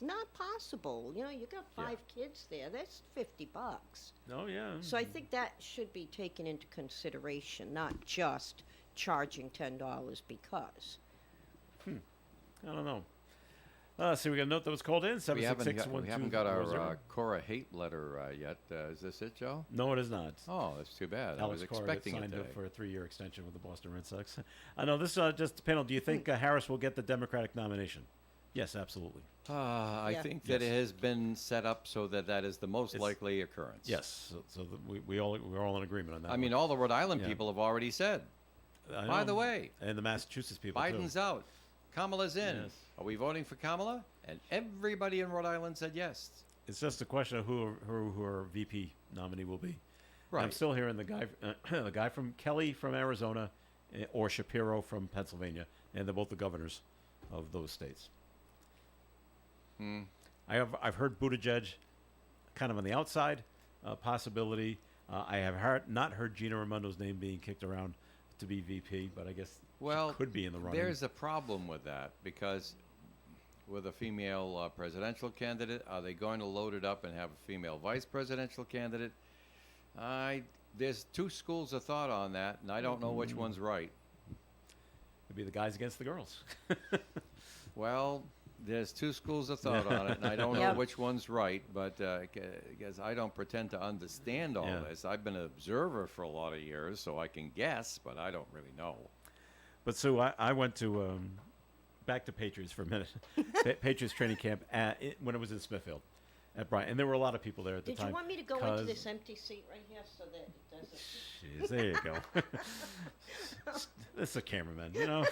not possible. You got 5 kids there. That's $50. Oh yeah. So I think that should be taken into consideration, not just charging $10 because. I don't know. So we got a note that was called in. We haven't 766-1240. got our Cora hate letter yet. Is this it, Joe? No, it is not. Oh, that's too bad. I Alex was Cora expecting it signed today. up for a 3-year extension with the Boston Red Sox. I know this just the panel. Do you think Harris will get the Democratic nomination? Yes, absolutely. I Yeah. think that Yes. it has been set up so that is the most It's- likely occurrence. Yes. So we're all in agreement on that. I mean, all the Rhode Island Yeah. people have already said, I by know. the way, and the Massachusetts people Biden's too. out. Kamala's in. Yes. Are we voting for Kamala? And everybody in Rhode Island said yes. It's just a question of who our VP nominee will be. Right. I'm still hearing the guy from Kelly from Arizona, or Shapiro from Pennsylvania, and they're both the governors of those states. I've heard Buttigieg kind of on the outside possibility. I have not heard Gina Raimondo's name being kicked around to be VP, but I guess Well, she could be in the running. there's a problem with that because with a female presidential candidate? Are they going to load it up and have a female vice presidential candidate? There's two schools of thought on that, and I don't know which one's right. It'd be the guys against the girls. Well, there's two schools of thought on it, and I don't know Yep. which one's right, but because I don't pretend to understand all Yeah. this. I've been an observer for a lot of years, so I can guess, but I don't really know. But Sue, I went to back to Patriots for a minute. Patriots training camp when it was in Smithfield at Bryant, and there were a lot of people there at the Did time. you want me to go into 'cause- this empty seat right here so that it doesn't? Jeez, there you go. This is a cameraman, you know.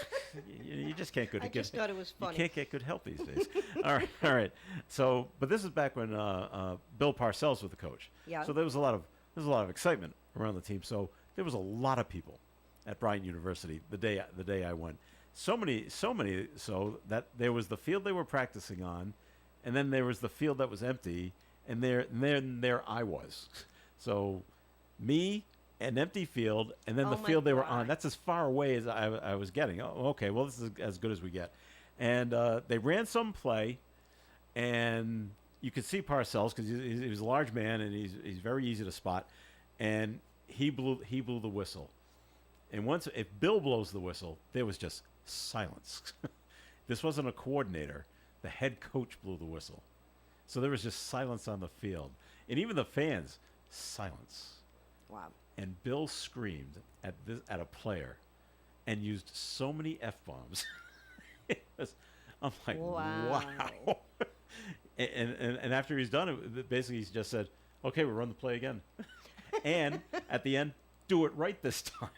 You just can't I just thought it was funny. You can't get good help these days. All right. So, but this is back when Bill Parcells was the coach. Yeah. So there was a lot of excitement around the team. So there was a lot of people at Bryant University the day I went. So many so that there was the field they were practicing on, and then there was the field that was empty, and there I was. So me, an empty field, and then Oh the my field they were God. on. That's as far away as I was getting. Oh, okay, well, this is as good as we get. And they ran some play, and you could see Parcells because he was a large man, and he's very easy to spot. And he blew the whistle. And if Bill blows the whistle, there was just silence. This wasn't a coordinator. The head coach blew the whistle. So there was just silence on the field. And even the fans, silence. Wow. And Bill screamed at a player and used so many F-bombs. I'm like, wow. And after he's done it, basically he just said, okay, we'll run the play again. And at the end, do it right this time.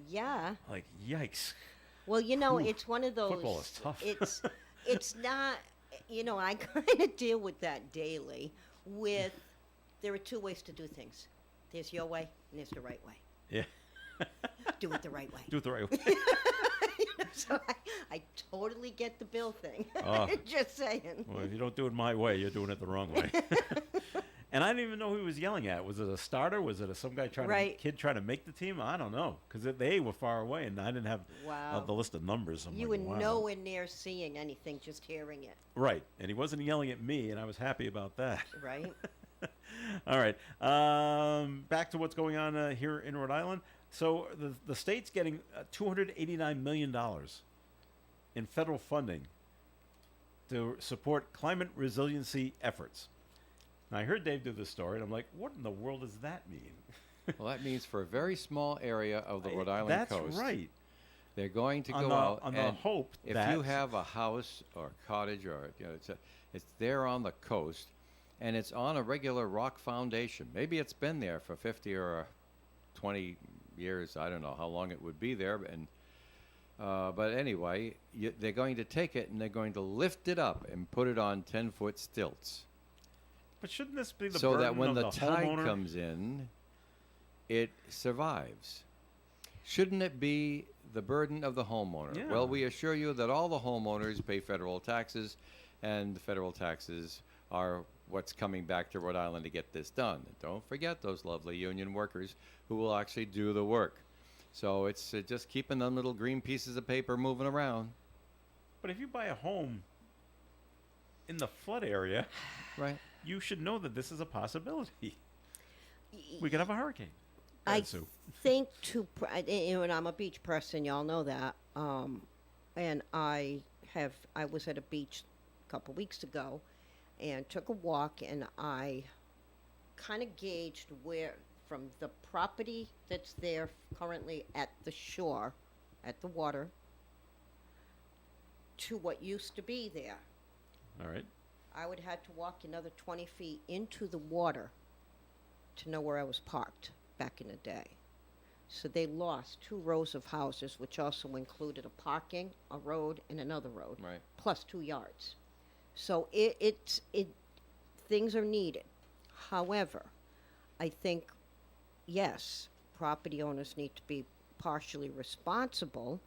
Yeah. Like, yikes. Well, you know, Ooh, it's one of those. football is tough. It's not. You know, I kind of deal with that daily. There are two ways to do things. There's your way, and there's the right way. Yeah. Do it the right way. Do it the right way. So I totally get the Bill thing. Oh. Just saying. Well, if you don't do it my way, you're doing it the wrong way. And I didn't even know who he was yelling at. Was it a starter? Was it some guy kid trying to make the team? I don't know, because they were far away, and I didn't have Wow. the list of numbers. I'm You like, were wow. nowhere near seeing anything, just hearing it, Right, and he wasn't yelling at me, and I was happy about that. right? All right, back to what's going on here in Rhode Island. So the state's getting $289 million in federal funding to support climate resiliency efforts. Now, I heard Dave do this story, and I'm like, what in the world does that mean? Well, that means for a very small area of the Rhode Island That's coast, right. they're going to On go the- out on the and hope if that- you have a house or cottage or it's there on the coast, and it's on a regular rock foundation. Maybe it's been there for 50 or 20 years. I don't know how long it would be there, but anyway, they're going to take it and they're going to lift it up and put it on 10-foot stilts. But shouldn't this be the So burden that when of the the tide homeowner? comes in, it survives. Shouldn't it be the burden of the homeowner? Yeah. Well, we assure you that all the homeowners pay federal taxes, and the federal taxes are what's coming back to Rhode Island to get this done. And don't forget those lovely union workers who will actually do the work. So it's just keeping them little green pieces of paper moving around. But if you buy a home in the flood area, Right. you should know that this is a possibility. We could have a hurricane. Go I ahead, Sue. think and I'm a beach person, y'all know that. And I was at a beach a couple weeks ago, and took a walk, and I kind of gauged where from the property that's there currently at the shore, at the water, to what used to be there. All right. I would have had to walk another 20 feet into the water to know where I was parked back in the day. So they lost 2 rows of houses, which also included a parking, a road, and another road, Right. plus 2 yards. So things are needed. However, I think, yes, property owners need to be partially responsible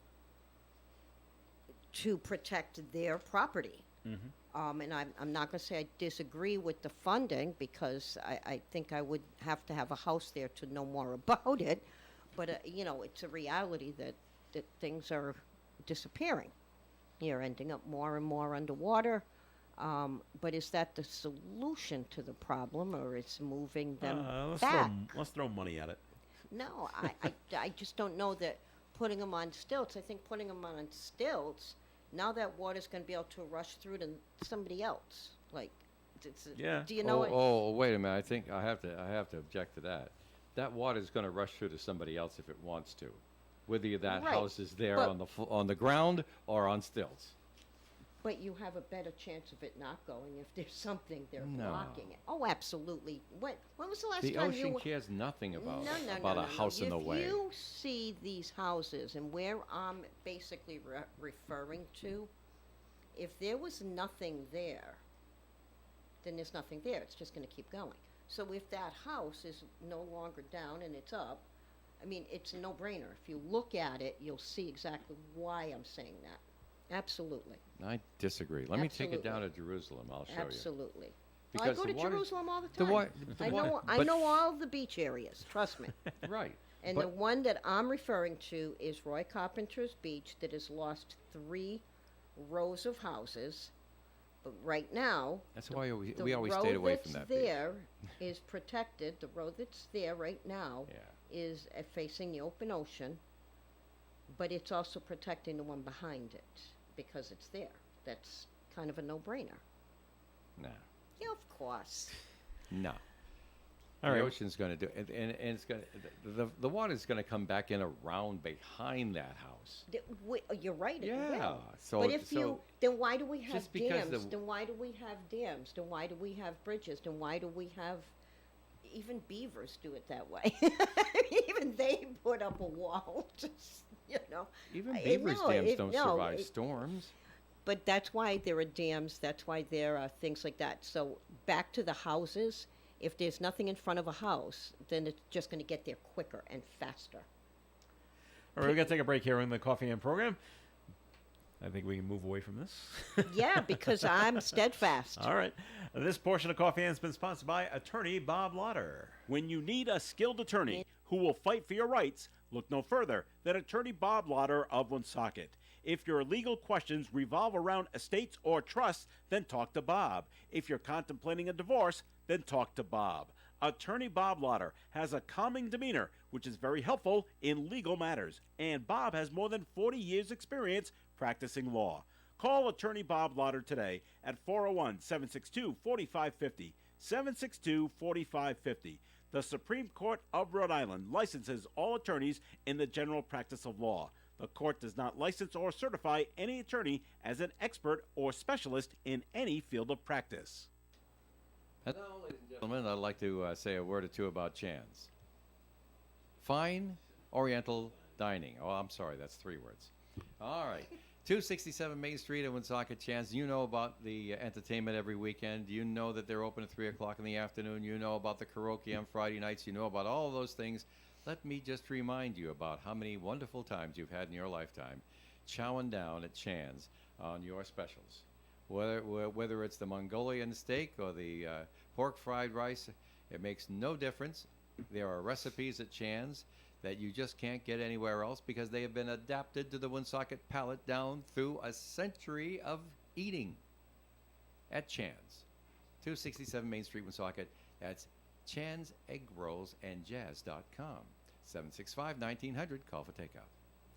to protect their property. And I'm not going to say I disagree with the funding, because I think I would have to have a house there to know more about it. But, it's a reality that things are disappearing. You're ending up more and more underwater. But is that the solution to the problem, or is moving them back? Let's throw money at it. No, I just don't know that putting them on stilts. I think putting them on stilts, now that water's going to be able to rush through to somebody else. Like, Yeah. do you know it? Oh, wait a minute. I think I have to object to that. That water is going to rush through to somebody else if it wants to, whether that Right, house is there but- on the ground or on stilts. But you have a better chance of it not going if there's something there No. blocking it. Oh, absolutely. When was the last The time you ocean were... cares nothing about No, no, about no, a no, no. house in the way. If you see these houses, and where I'm basically referring to, if there was nothing there, then there's nothing there. It's just going to keep going. So if that house is no longer down and it's up, I mean, it's a no-brainer. If you look at it, you'll see exactly why I'm saying that. Absolutely. I disagree. Let me take it down to Absolutely. Jerusalem. I'll show Absolutely. I Because go the to water- Jerusalem all the the time. wa- I the know. wa- I but- know all the beach areas. Trust me. you. Right. And but the one that I'm referring to is Roy Carpenter's Beach, that has lost 3 rows of houses. But right now, that's why the we always road stayed away that's from that there is protected. The road that's there right now beach. Yeah. is facing the open ocean, but it's also protecting the one behind it because it's there. That's kind of a no-brainer. No. Yeah, of course. No. All the right. ocean's going to do it, and it's going to the water's going to come back in around behind that house. You're right. It Yeah, will. so- but if so you, then why do we have just because dams? the- Then why do we have dams? Then why do we have bridges? Then why do we have? Even beavers do it that way. Even they put up a wall. Just Even I- beavers' no, dams it- don't no, survive it- storms. But that's why there are dams. That's why there are things like that. So back to the houses. If there's nothing in front of a house, then it's just going to get there quicker and faster. All right, we're going to take a break here on the Coffee and program. I think we can move away from this. Yeah, because I'm steadfast. All right. This portion of Coffee has been sponsored by attorney Bob Lauder. When you need a skilled attorney who will fight for your rights, look no further than attorney Bob Lauder of Woonsocket. If your legal questions revolve around estates or trusts, then talk to Bob. If you're contemplating a divorce, then talk to Bob. Attorney Bob Lauder has a calming demeanor, which is very helpful in legal matters. And Bob has more than 40 years' experience practicing law. Call attorney Bob Lauder today at 401-762-4550, 762-4550. The Supreme Court of Rhode Island licenses all attorneys in the general practice of law. The court does not license or certify any attorney as an expert or specialist in any field of practice. Hello, ladies and gentlemen. I'd like to say a word or two about Chan's. Fine Oriental Dining. Oh, I'm sorry, that's 3 words. All right. 267 Main Street in Woonsocket, Chan's. You know about the entertainment every weekend. You know that they're open at 3 o'clock in the afternoon. You know about the karaoke on Friday nights. You know about all of those things. Let me just remind you about how many wonderful times you've had in your lifetime chowing down at Chan's on your specials. Whether it's the Mongolian steak or the pork fried rice, it makes no difference. There are recipes at Chan's that you just can't get anywhere else because they have been adapted to the Woonsocket palate down through a century of eating. At Chan's, 267 Main Street, Woonsocket. That's chanseggrollsandjazz.com. 765-1900. Call for takeout.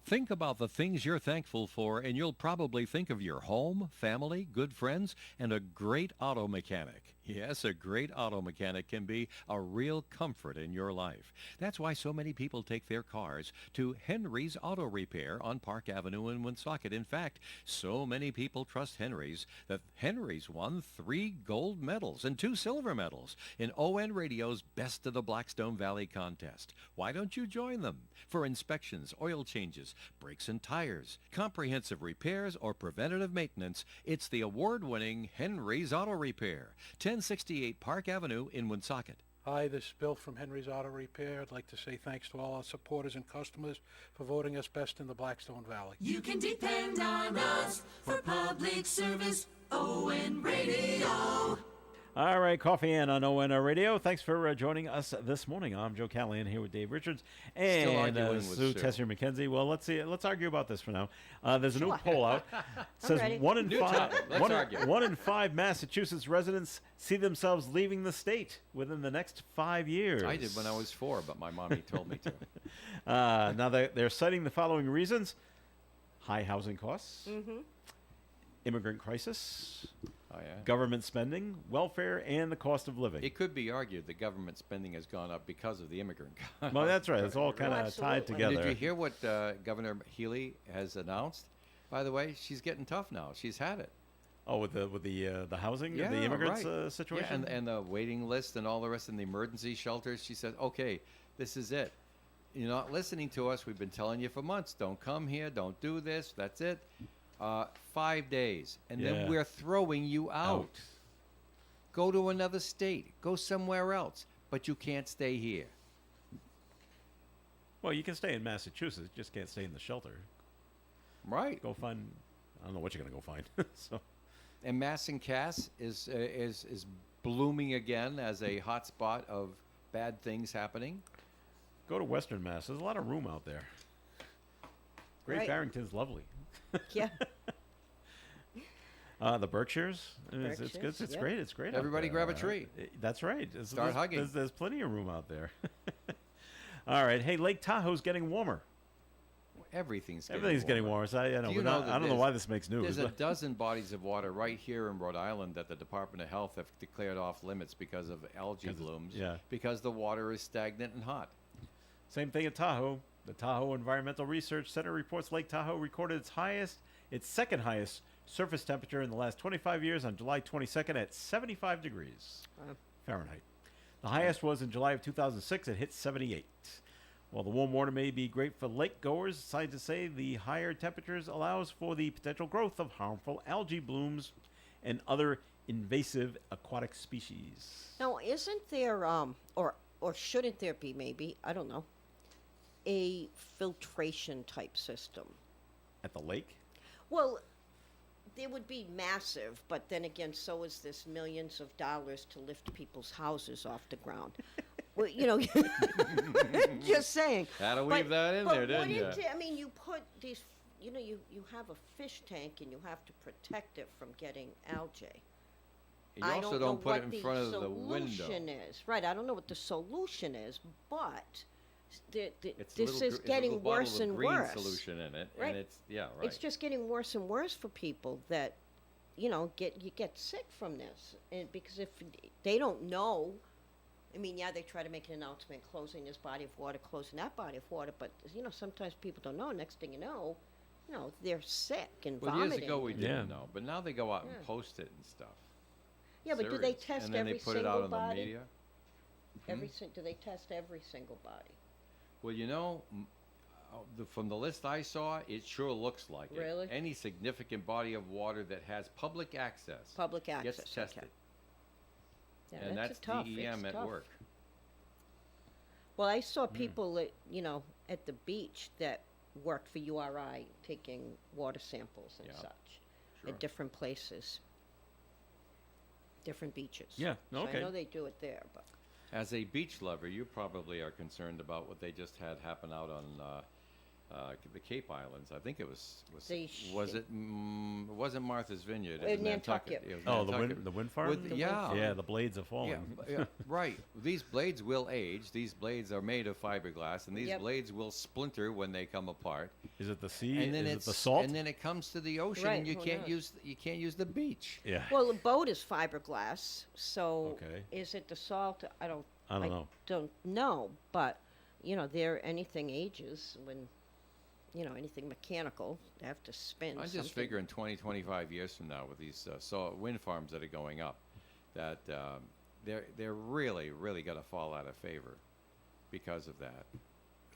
Think about the things you're thankful for, and you'll probably think of your home, family, good friends, and a great auto mechanic. Yes, a great auto mechanic can be a real comfort in your life. That's why so many people take their cars to Henry's Auto Repair on Park Avenue in Woonsocket. In fact, so many people trust Henry's that Henry's won 3 gold medals and 2 silver medals in ON Radio's Best of the Blackstone Valley contest. Why don't you join them? For inspections, oil changes, brakes and tires, comprehensive repairs, or preventative maintenance, it's the award-winning Henry's Auto Repair, 1068 Park Avenue in Woonsocket. Hi, this is Bill from Henry's Auto Repair. I'd like to say thanks to all our supporters and customers for voting us best in the Blackstone Valley. You can depend on us for public service. ON Radio. All right, Coffee and on ONR Radio. Thanks for joining us this morning. I'm Joe Callahan here with Dave Richards and arguing with Sue Sue. Tessier McKenzie. Well, let's see. Let's argue about this for now. There's a new poll out. Says ready. one in New five. topic. Let's argue. 1 in 5 Massachusetts residents see themselves leaving the state within the next 5 years. I did when I was 4, but my mommy told me to. Now they're citing the following reasons: high housing costs, immigrant crisis, Oh, yeah. government spending, welfare, and the cost of living. It could be argued that government spending has gone up because of the immigrant. Well, that's right. It's all kind of tied absolutely. together. Did you hear what Governor Healy has announced? By the way, she's getting tough now. She's had it. Oh, with the housing, Yeah, the immigrants right. situation. Yeah, and the waiting list and all the rest in the emergency shelters. She said, okay, this is it. You're not listening to us. We've been telling you for months, don't come here, don't do this, that's it. 5 days, and Yeah. then we're throwing you out. Go to another state. Go somewhere else. But you can't stay here. Well, you can stay in Massachusetts, you just can't stay in the shelter. Right. Go find. I don't know what you're gonna go find. So And Masson Cass is blooming again as a hot spot of bad things happening. go to Western Mass. There's a lot of room out there. Great Right. Barrington's lovely. Yeah. The Berkshires. It's good. Berkshires, It's yep. great. It's great. out Everybody there. grab a tree. That's right. Start hugging. There's plenty of room out there. All right. Hey, Lake Tahoe's getting warmer. Everything's Getting warmer. So I know. Do you But know I that don't know there's- why this makes news. There's a but- dozen bodies of water right here in Rhode Island that the Department of Health have declared off limits because of algae blooms. yeah. Because the water is stagnant and hot. Same thing at Tahoe. The Tahoe Environmental Research Center reports Lake Tahoe recorded its second highest surface temperature in the last 25 years on July 22nd at 75 degrees Fahrenheit. The highest was in July of 2006. It hit 78. While the warm water may be great for lake goers, scientists say the higher temperatures allows for the potential growth of harmful algae blooms and other invasive aquatic species. Now, isn't there, or shouldn't there be maybe, I don't know, a filtration type system? At the lake? Well, there would be massive, but then again, so is this millions of dollars to lift people's houses off the ground. Well, just saying. Had to But- weave that in but there, didn't you? wouldn't it- I mean, you put these, you have a fish tank and you have to protect it from getting algae. You I also don't don't know put what it in front of the solution window. is. Right, I don't know what the solution is, but It's a this little is it's a getting little bottle worse of and green worse. solution in it, Right. and it's right. It's just getting worse and worse for people that, you get sick from this, and because if they don't know, I mean, yeah, they try to make an announcement closing this body of water, closing that body of water, but sometimes people don't know. Next thing you know, they're sick and Well, vomiting. years ago we and- Yeah. didn't know, but now they go out Yeah. and post it and stuff. Yeah, but do they Serious. test and then every they put single it out on body? the media. Do they test every single body? Well, from the list I saw, it sure looks like Really? it. Any significant body of water that has public access Public access. gets tested, Okay. Yeah, and that's tough. DEM It's at tough. work. Well, I saw people at at the beach that worked for URI taking water samples and Yeah, such sure. at different places, different beaches. Yeah, So okay. I know they do it there, but As a beach lover, you probably are concerned about what they just had happen out on the Cape Islands. I think it was They it wasn't Martha's Vineyard. It was In Nantucket. It was Oh, Nantucket. the wind farm? With- yeah. Yeah, the blades are falling. Yeah, right. These blades will age. These blades are made of fiberglass, and these Yep. blades will splinter when they come apart. Is it the sea? And then Is it it's the salt? and then it comes to the ocean, Right, and you who can't knows? use the beach. yeah. well, the boat is fiberglass. So Okay. is it the salt? I don't know. Don't know, but there anything ages when anything mechanical, they have to spin. I just something. figure in 20, 25 years from now, with these wind farms that are going up, that they're really, really going to fall out of favor because of that.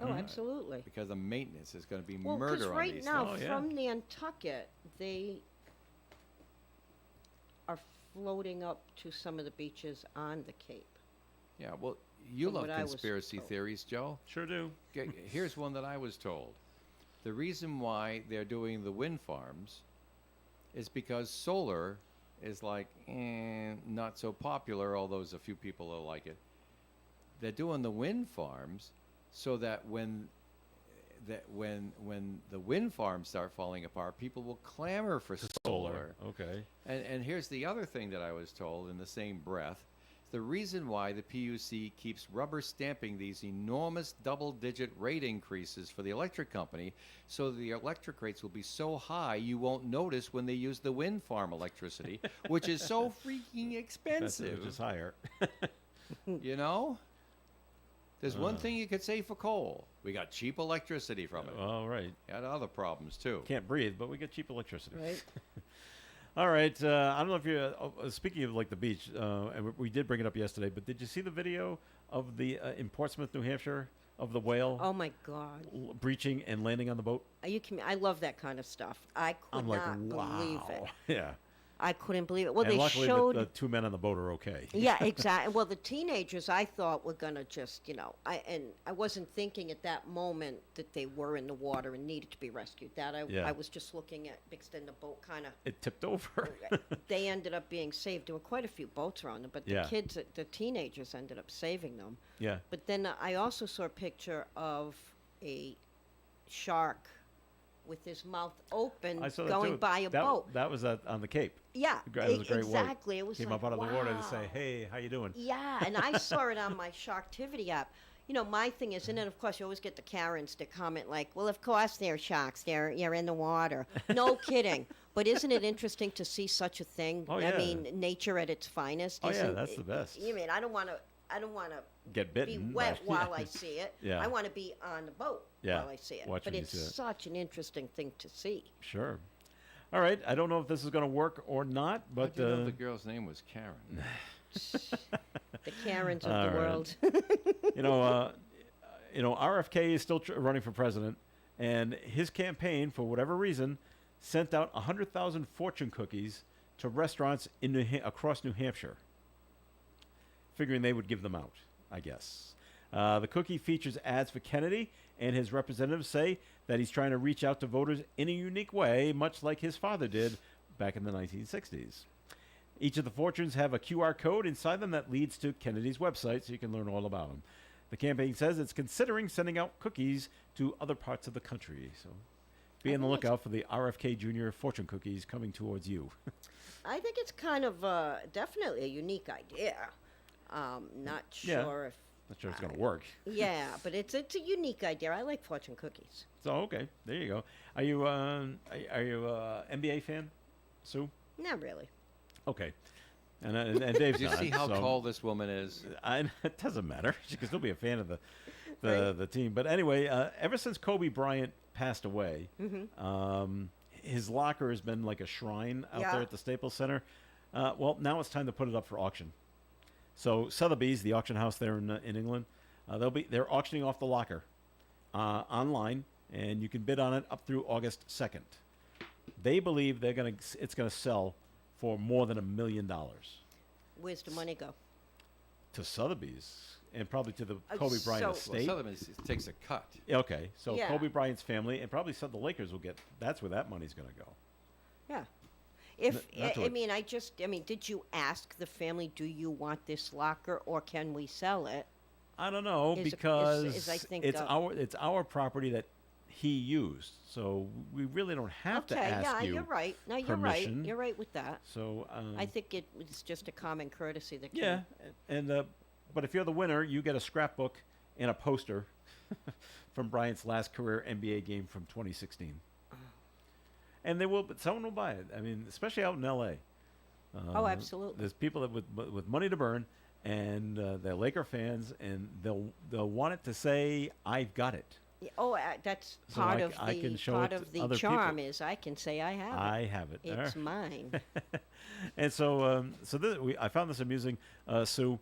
Oh, absolutely. Because the maintenance is going to be Well, because murder on right these now, things. Oh, yeah. from Nantucket, they are floating up to some of the beaches on the Cape. Yeah, well, you From love what I was conspiracy told. theories, Joe. Sure do. Here's one that I was told. The reason why they're doing the wind farms is because solar is like not so popular, although there's a few people that like it. They're doing the wind farms so that when the wind farms start falling apart, people will clamor for solar. Okay. And here's the other thing that I was told in the same breath. The reason why the PUC keeps rubber stamping these enormous double-digit rate increases for the electric company, so the electric rates will be so high you won't notice when they use the wind farm electricity, which is so freaking expensive. Which is higher. You know? There's one thing you could say for coal. We got cheap electricity from it. All right. Got other problems, too. Can't breathe, but we get cheap electricity. Right. All right. I don't know if you're speaking of like the beach, and we did bring it up yesterday. But did you see the video of the in Portsmouth, New Hampshire, of the whale Oh my God. breaching and landing on the boat? Are you I love that kind of stuff. I could I'm like, not wow. believe it. Yeah. I couldn't believe it. Well, And they luckily, showed. the two men on the boat are okay. Yeah, exactly. Well, the teenagers, I thought were gonna just, I wasn't thinking at that moment that they were in the water and needed to be rescued. Yeah. I was just looking at because then the boat kind of. It tipped over. They ended up being saved. There were quite a few boats around them, but Yeah. the kids, the teenagers, ended up saving them. Yeah. But then I also saw a picture of a shark with his mouth open I saw that going too. by a that, boat. That was on the Cape. Yeah, It was a great white. exactly. It was Came like, up out of the water to say, wow. "Hey, how you doing?" Yeah, and I saw it on my Sharktivity app. My thing is, and then of course you always get the Karens that comment like, "Well, of course they're sharks. You're in the water." No kidding. But isn't it interesting to see such a thing? Oh, I yeah. mean, nature at its finest. Oh, yeah, Isn't that's the best. You mean I don't want to Get be bitten. wet but- while I see it. Yeah. I want to be on the boat Yeah, while I see it. watching But you it's see it. such an interesting thing to see. Sure. All right. I don't know if this is going to work or not, I but didn't know the girl's name was Karen. The Karens of All the right. world. RFK is still running for president, and his campaign, for whatever reason, sent out 100,000 fortune cookies to restaurants in across New Hampshire, figuring they would give them out, I guess. The cookie features ads for Kennedy, and his representatives say that he's trying to reach out to voters in a unique way, much like his father did back in the 1960s. Each of the fortunes have a QR code inside them that leads to Kennedy's website, so you can learn all about them. The campaign says it's considering sending out cookies to other parts of the country. So be on the lookout for the RFK Jr. fortune cookies coming towards you. I think it's kind of definitely a unique idea. Not Yeah. sure if. Not sure it's going to work. Yeah, but it's a unique idea. I like fortune cookies. So okay, there you go. Are you NBA fan, Sue? Not really. Okay, and Dave's Do you not. see how so tall this woman is? it doesn't matter. She can still be a fan of the team. But anyway, ever since Kobe Bryant passed away, his locker has been like a shrine out Yeah. there at the Staples Center. Well, now it's time to put it up for auction. So Sotheby's, the auction house there in England, they're auctioning off the locker online, and you can bid on it up through August 2nd. They believe it's gonna sell for more than $1 million Where's the money go? to Sotheby's and probably to the Kobe Bryant so- Well, estate. Sotheby's takes a cut. Okay, so Yeah. Kobe Bryant's family and probably some of the Lakers will get. That's where that money's gonna go. Yeah. If not to I it. mean, did you ask the family, do you want this locker or can we sell it? I don't know Is- because I think, it's our proproperty that he used, so we really don't have to Okay, ask yeah, you. you're right. No, you're permission. right. You're right with that. So I think it's just a common courtesy that. yeah, and but if you're the winner, you get a scrapbook and a poster from Bryant's last career NBA game from 2016. And someone will buy it. I mean, especially out in L.A. Oh, absolutely. There's people that with money to burn, and they're Laker fans, and they'll want it to say, "I've got it. Yeah, oh, that's So part I can show part it to of the other charm people. is I can say I have it. I have it." It's mine. And so, I found this amusing. Sue,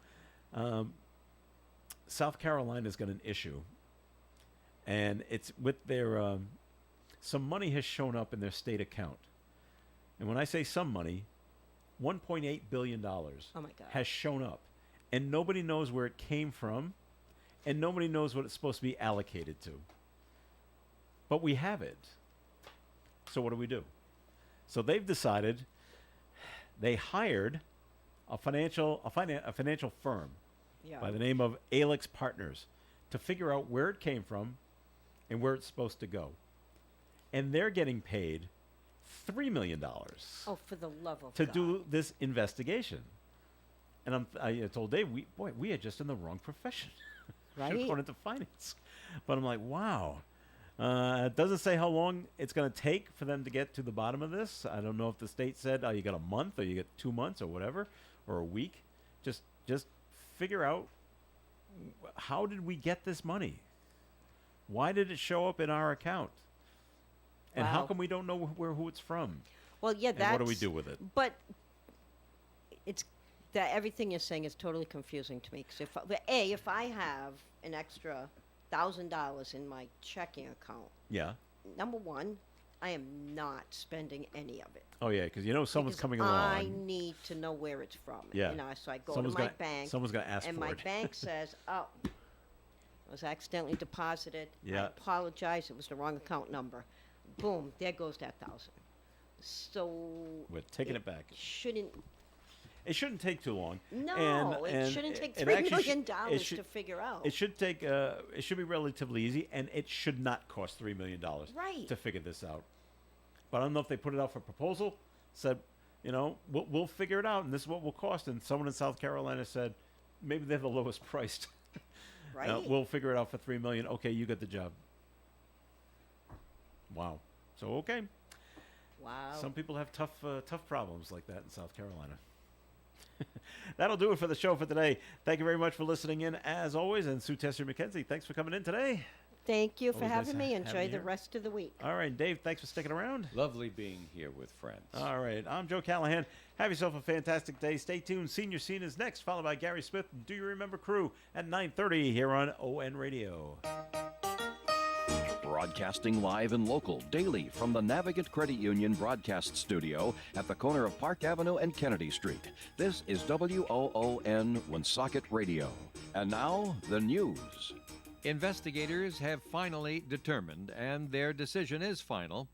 South Carolina's got an issue, and it's with their. Some money has shown up in their state account, and when I say some money, $1.8 billion Oh my God. has shown up, and nobody knows where it came from, and nobody knows what it's supposed to be allocated to. But we have it. So what do we do? So they've decided they hired a financial firm Yeah. by the name of Alex Partners to figure out where it came from and where it's supposed to go. And they're getting paid $3 million Oh, for the love of to God. do this investigation. And I told Dave, we are just in the wrong profession. Should have Right? gone into finance. But I'm like, wow. It doesn't say how long it's going to take for them to get to the bottom of this. I don't know if the state said, oh, you got a month or you get 2 months or whatever, or a week. Just figure out, how did we get this money? Why did it show up in our account? And how Wow. come we don't know who it's from? Well, yeah, And that's... what do we do with it? But it's that everything you're saying is totally confusing to me. Because if I have an extra $1,000 in my checking account, Yeah. number one, I am not spending any of it. Oh, yeah, because someone's Because coming I along. need to know where it's from. Yeah. So I go Someone's to my gonna- bank. someone's gonna ask and for my it. bank says, "Oh, it was accidentally deposited. Yeah. I apologize. It was the wrong account number." Boom! There goes that 1,000. So We're taking it back. Shouldn't It shouldn't take too long. no? And It shouldn't take it $3 actually million it should- to figure out. It should take. It should be relatively easy, and it should not cost $3 million Right. to figure this out. But I don't know if they put it out for proposal. Said, we'll figure it out, and this is what will cost. And someone in South Carolina said, maybe they're the lowest priced. Right. We'll figure it out for $3 million. Okay, you got the job. Wow. So okay. Wow. Some people have tough problems like that in South Carolina. That'll do it for the show for today. Thank you very much for listening in, as always. And Sue Tesser McKenzie, thanks for coming in today. Thank you for Always nice having me. having Enjoy you the here. rest of the week. All right, Dave, thanks for sticking around. Lovely being here with friends. All right, I'm Joe Callahan. Have yourself a fantastic day. Stay tuned. Senior Scene is next, followed by Gary Smith. Do You Remember Crew at 9:30 here on ON Radio. Broadcasting live and local daily from the Navigant Credit Union broadcast studio at the corner of Park Avenue and Kennedy Street. This is WOON Woonsocket Radio. And now, the news. Investigators have finally determined, and their decision is final,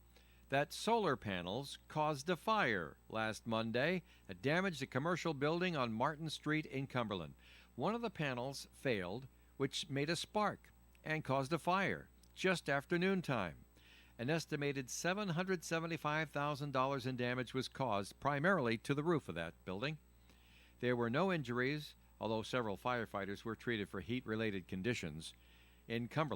that solar panels caused a fire last Monday that damaged a commercial building on Martin Street in Cumberland. One of the panels failed, which made a spark and caused a fire just after noontime. An estimated $775,000 in damage was caused primarily to the roof of that building. There were no injuries, although several firefighters were treated for heat-related conditions. In Cumberland,